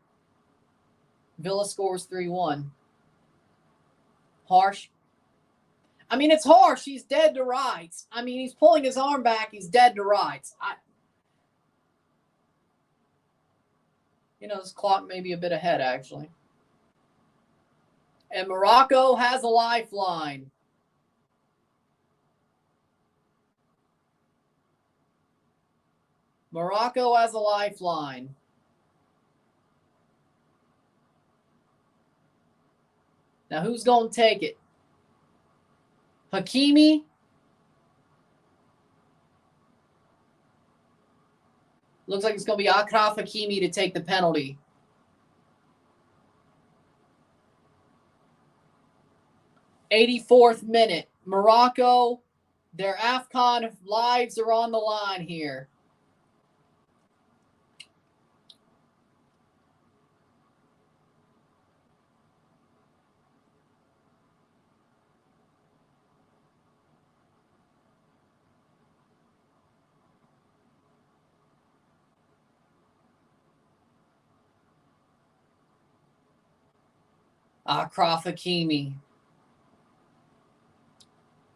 Villa scores 3-1. Harsh. I mean, it's harsh. He's dead to rights. I mean, he's pulling his arm back. He's dead to rights. This clock may be a bit ahead, actually. And Morocco has a lifeline. Morocco has a lifeline. Now, who's going to take it? Hakimi? Looks like it's going to be Achraf Hakimi to take the penalty. '84th minute. Morocco, their AFCON lives are on the line here. Achraf Hakimi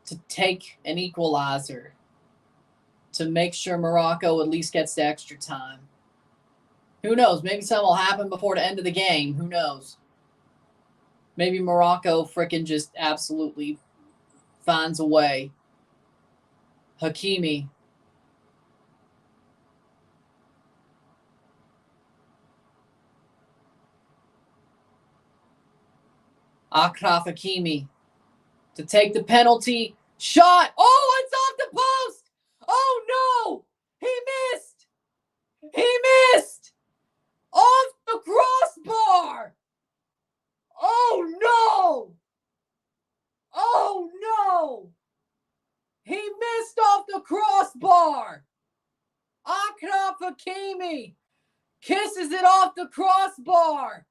to take an equalizer to make sure Morocco at least gets to extra time. Who knows? Maybe something will happen before the end of the game. Who knows? Maybe Morocco frickin' just absolutely finds a way. Hakimi. Achraf Hakimi to take the penalty shot. Oh, it's off the post. Oh, no. He missed. He missed. Off the crossbar. Oh, no. Oh, no. He missed off the crossbar. Achraf Hakimi kisses it off the crossbar.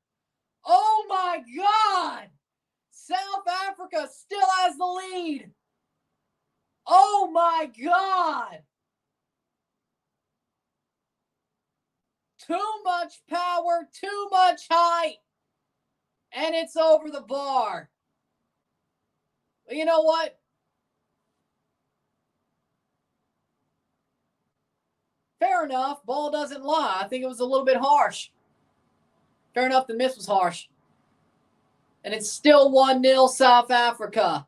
Oh, my God. South Africa still has the lead. Oh, my God. Too much power, too much height. And it's over the bar. But you know what? Fair enough. Ball doesn't lie. I think it was a little bit harsh. Fair enough, the miss was harsh. And it's still 1-0 South Africa.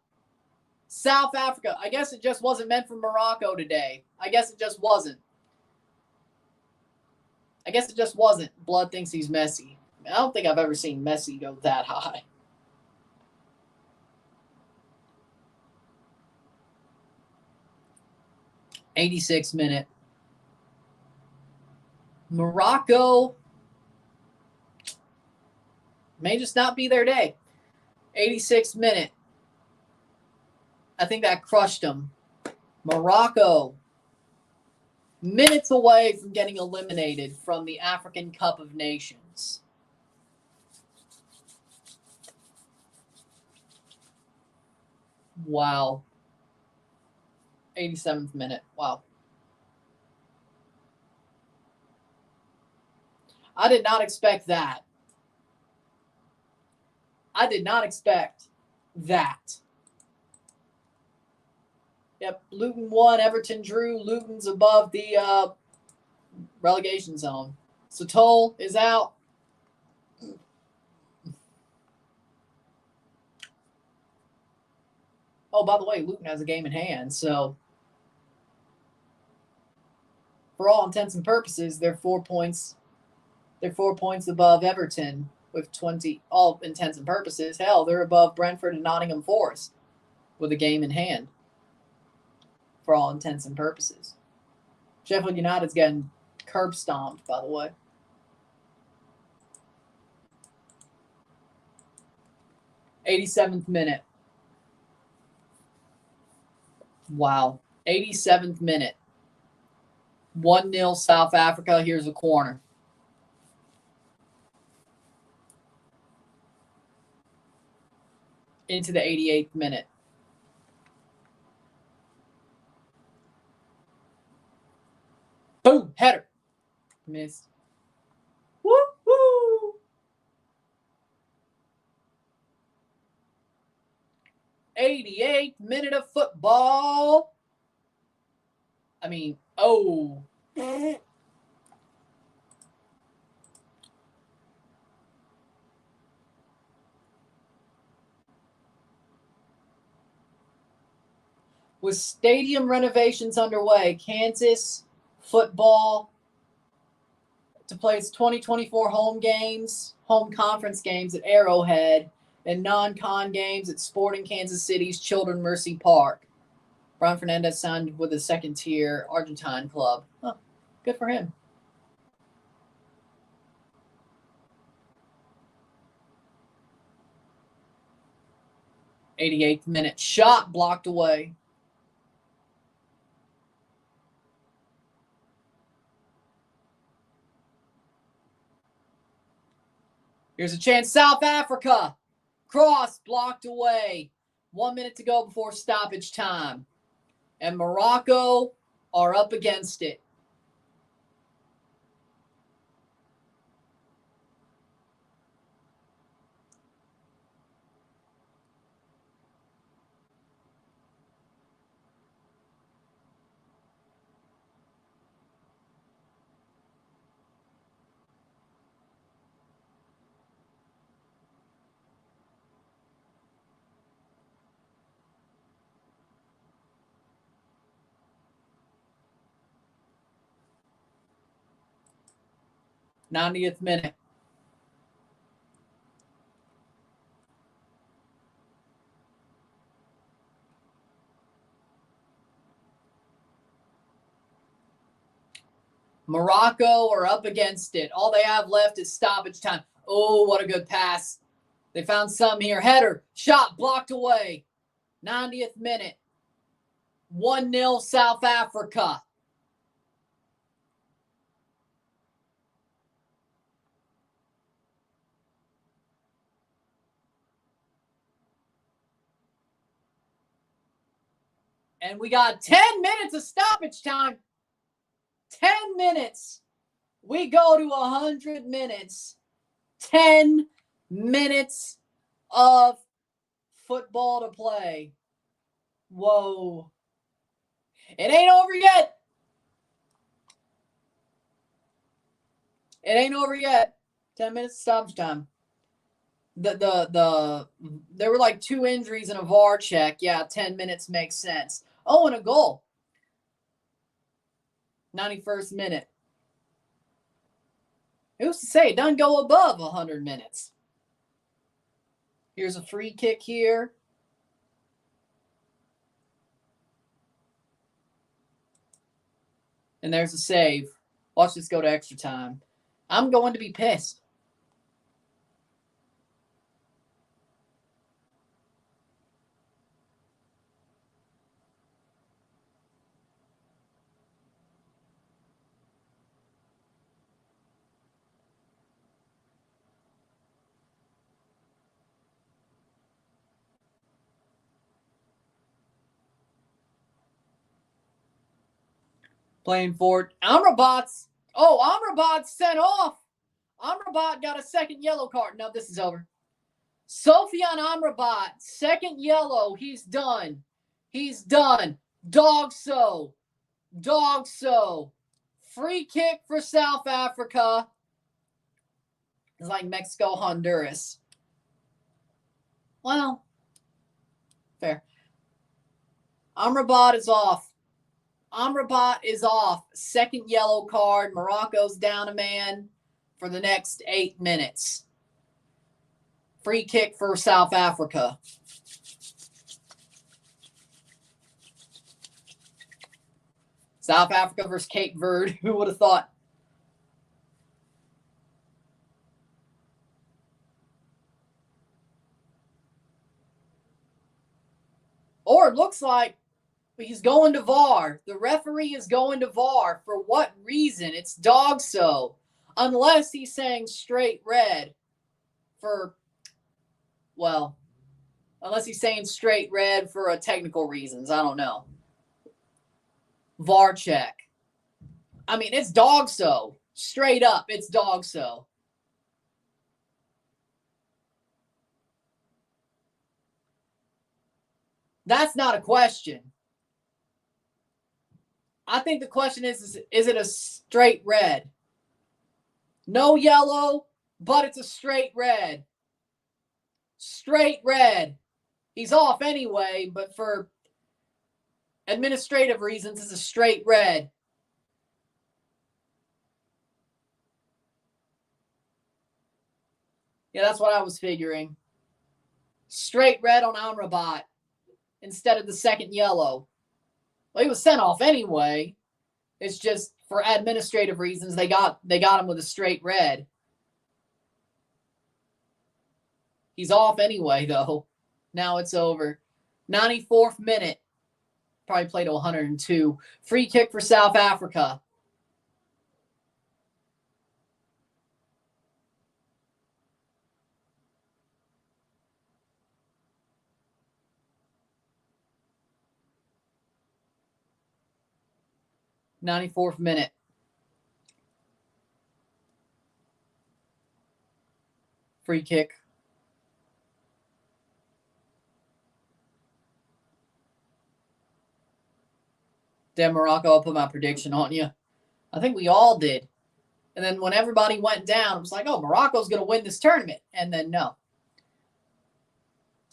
South Africa. I guess it just wasn't meant for Morocco today. I guess it just wasn't. I guess it just wasn't. Blood thinks he's Messi. I don't think I've ever seen Messi go that high. '86 minute. Morocco may just not be their day. 86 minute. I think that crushed them. Morocco, minutes away from getting eliminated from the African Cup of Nations. Wow. 87th minute. Wow. I did not expect that. I did not expect that. Yep, Luton won, Everton drew. Luton's above the relegation zone. Sotol is out. Oh, by the way, Luton has a game in hand, so for all intents and purposes, they're 4 points. They're 4 points above Everton with 20. All intents and purposes, hell, they're above Brentford and Nottingham Forest with a game in hand. For all intents and purposes, Sheffield United's getting curb stomped. By the way, 87th minute. Wow, 87th minute. 1-0 South Africa. Here's a corner. Into the 88th minute. Boom, header. Missed. Woo woo. 88th minute of football. I mean, oh. With stadium renovations underway, Kansas football to play its 2024 home conference games at Arrowhead, and non-con games at Sporting Kansas City's Children Mercy Park. Brian Fernandez signed with a second-tier Argentine club. Huh, good for him. '88th minute. Shot blocked away. Here's a chance. South Africa. Cross blocked away. 1 minute to go before stoppage time. And Morocco are up against it. '90th minute. Morocco are up against it. All they have left is stoppage time. Oh, what a good pass. They found some here. Header. Shot blocked away. 90th minute. 1-0 South Africa. And we got 10 minutes of stoppage time. 10 minutes. We go to 100 minutes. 10 minutes of football to play. Whoa. It ain't over yet. It ain't over yet. 10 minutes of stoppage time. There were like 2 injuries and a VAR check. Yeah, 10 minutes makes sense. Oh, and a goal. 91st minute. Who's to say it doesn't go above 100 minutes? Here's a free kick here. And there's a save. Watch this go to extra time. I'm going to be pissed. Playing forward. Amrabat's. Oh, Amrabat's sent off. Amrabat got a second yellow card. No, this is over. Sofian Amrabat, second yellow. He's done. He's done. Dog so. Free kick for South Africa. It's like Mexico, Honduras. Well, fair. Amrabat is off. Second yellow card. Morocco's down a man for the next 8 minutes. Free kick for South Africa. South Africa versus Cape Verde. Who would have thought? Or it looks like he's going to VAR. The referee is going to VAR. For what reason? It's dog so. Unless he's saying straight red for, well, unless he's saying straight red for technical reasons. I don't know. VAR check. I mean, it's dog so. Straight up, it's dog so. That's not a question. I think the question is it a straight red? No yellow, but it's a straight red. Straight red. He's off anyway, but for administrative reasons, it's a straight red. Yeah, that's what I was figuring. Straight red on Amrabat instead of the second yellow. Well, he was sent off anyway. It's just for administrative reasons they got him with a straight red. He's off anyway, though. Now it's over. 94th minute. Probably played to 102. Free kick for South Africa. '94th minute. Free kick. Damn, Morocco, I'll put my prediction on you. I think we all did. And then when everybody went down, it was like, oh, Morocco's going to win this tournament. And then no.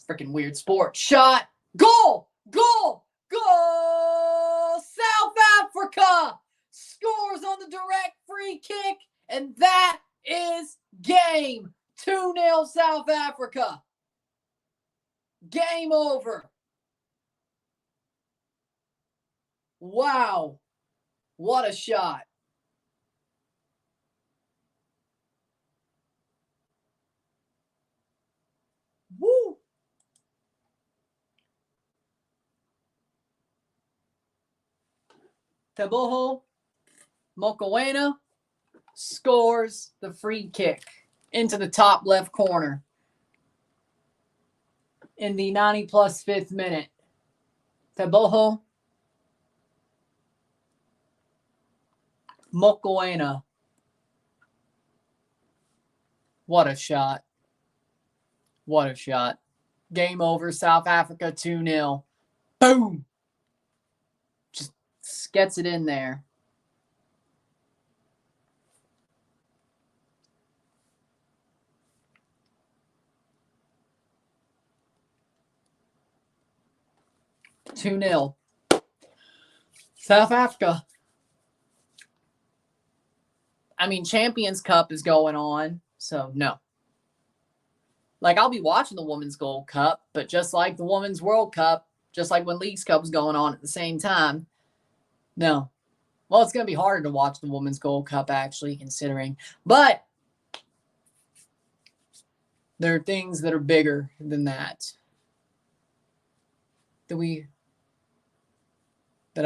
Freaking weird sport. Shot. Goal! Goal! Goal! South Africa scores on the direct free kick. And that is game. 2-0 South Africa. Game over. Wow. What a shot. Woo. Teboho Mokoena scores the free kick into the top left corner in the 90-plus 5th minute. Teboho Mokoena. What a shot. What a shot. Game over. South Africa 2-0. Boom. Just gets it in there. (2-0) South Africa. I mean, Champions Cup is going on, so no. Like, I'll be watching the Women's Gold Cup, but just like the Women's World Cup, just like when Leagues Cup was going on at the same time, no. Well, it's going to be harder to watch the Women's Gold Cup, actually, considering. But there are things that are bigger than that that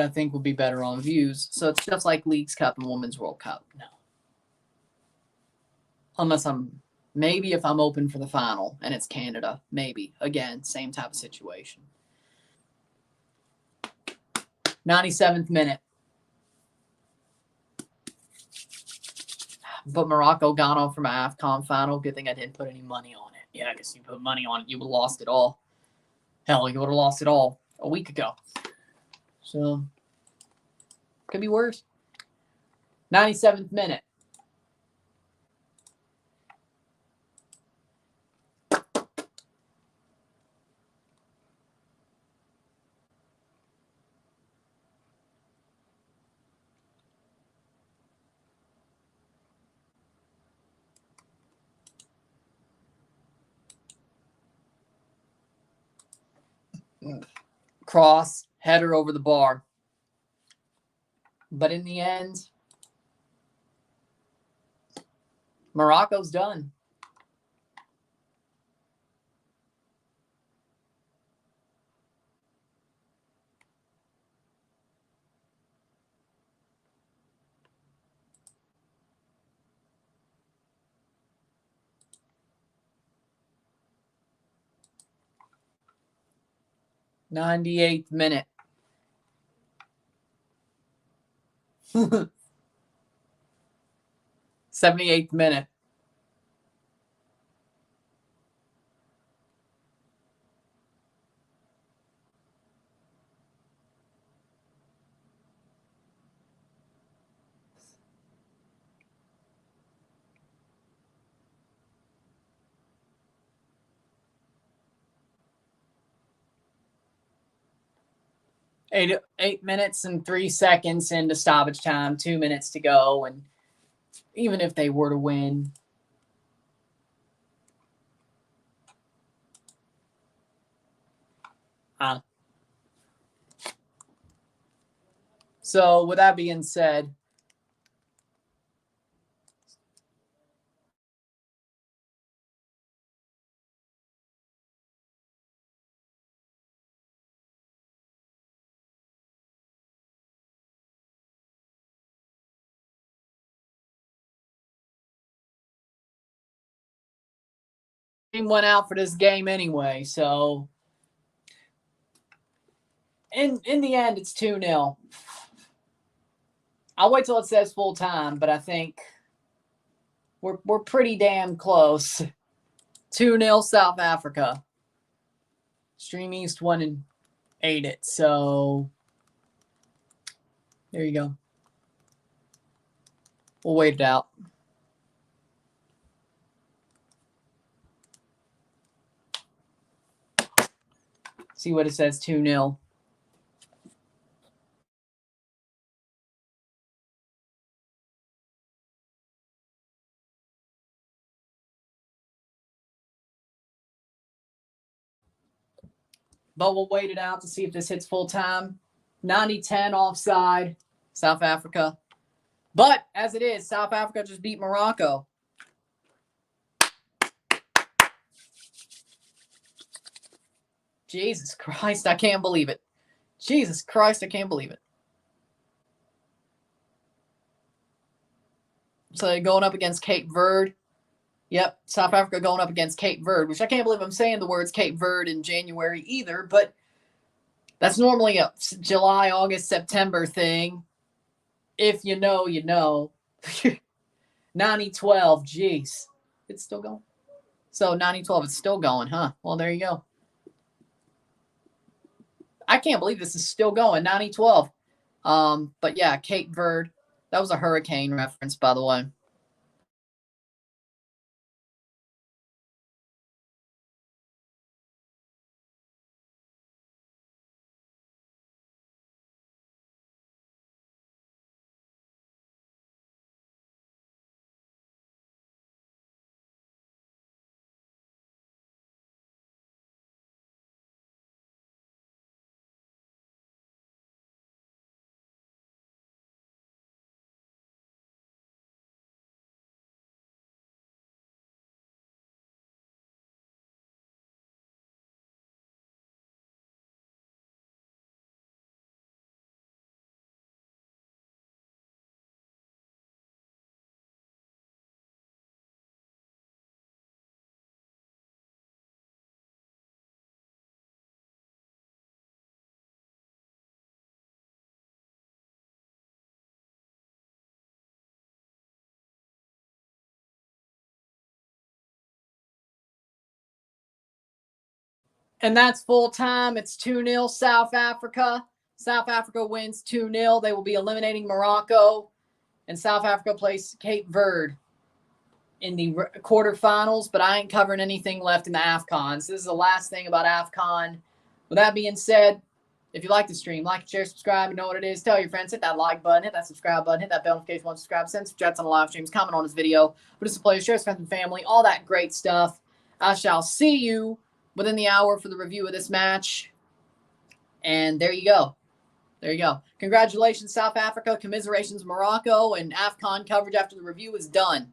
I think would be better on views. So it's just like Leagues Cup and Women's World Cup. No. Unless maybe if I'm open for the final and it's Canada, maybe. Again, same type of situation. 97th minute. But Morocco got on from an AFCON final. Good thing I didn't put any money on it. Yeah, I guess you put money on it, you would have lost it all. Hell, you would have lost it all a week ago. So, could be worse. 97th minute. Cross, header over the bar. But in the end, Morocco's done. '98th minute. 78th minute. Eight minutes and 3 seconds into stoppage time, 2 minutes to go, and even if they were to win, so with that being said, team went out for this game anyway, so in the end, it's 2-0. I'll wait till it says full time, but I think we're pretty damn close. 2-0 South Africa. Stream East won and ate it, so there you go. We'll wait it out. See what it says, 2-0. But we'll wait it out to see if this hits full time. 90-10 offside, South Africa. But as it is, South Africa just beat Morocco. Jesus Christ, I can't believe it. Jesus Christ, I can't believe it. So they're going up against Cape Verde. Yep, South Africa going up against Cape Verde, which I can't believe I'm saying the words Cape Verde in January either, but that's normally a July, August, September thing. If you know, you know. 90-12, jeez. It's still going. So 90-12, it's still going, huh? Well, there you go. I can't believe this is still going, 90-12. But yeah, Cape Verde. That was a hurricane reference, by the way. And that's full time. It's 2-0 South Africa. South Africa wins 2-0. They will be eliminating Morocco. And South Africa plays Cape Verde in the quarterfinals. But I ain't covering anything left in the AFCON. So this is the last thing about AFCON. With that being said, if you like the stream, like, share, subscribe. You know what it is. Tell your friends. Hit that like button. Hit that subscribe button. Hit that bell notification once subscribe. Send some chats on the live streams. Comment on this video. But it's a pleasure. Share with friends and family. All that great stuff. I shall see you within the hour for the review of this match. And there you go. There you go. Congratulations, South Africa. Commiserations, Morocco. And AFCON coverage after the review is done.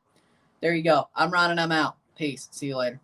There you go. I'm Ron and I'm out. Peace. See you later.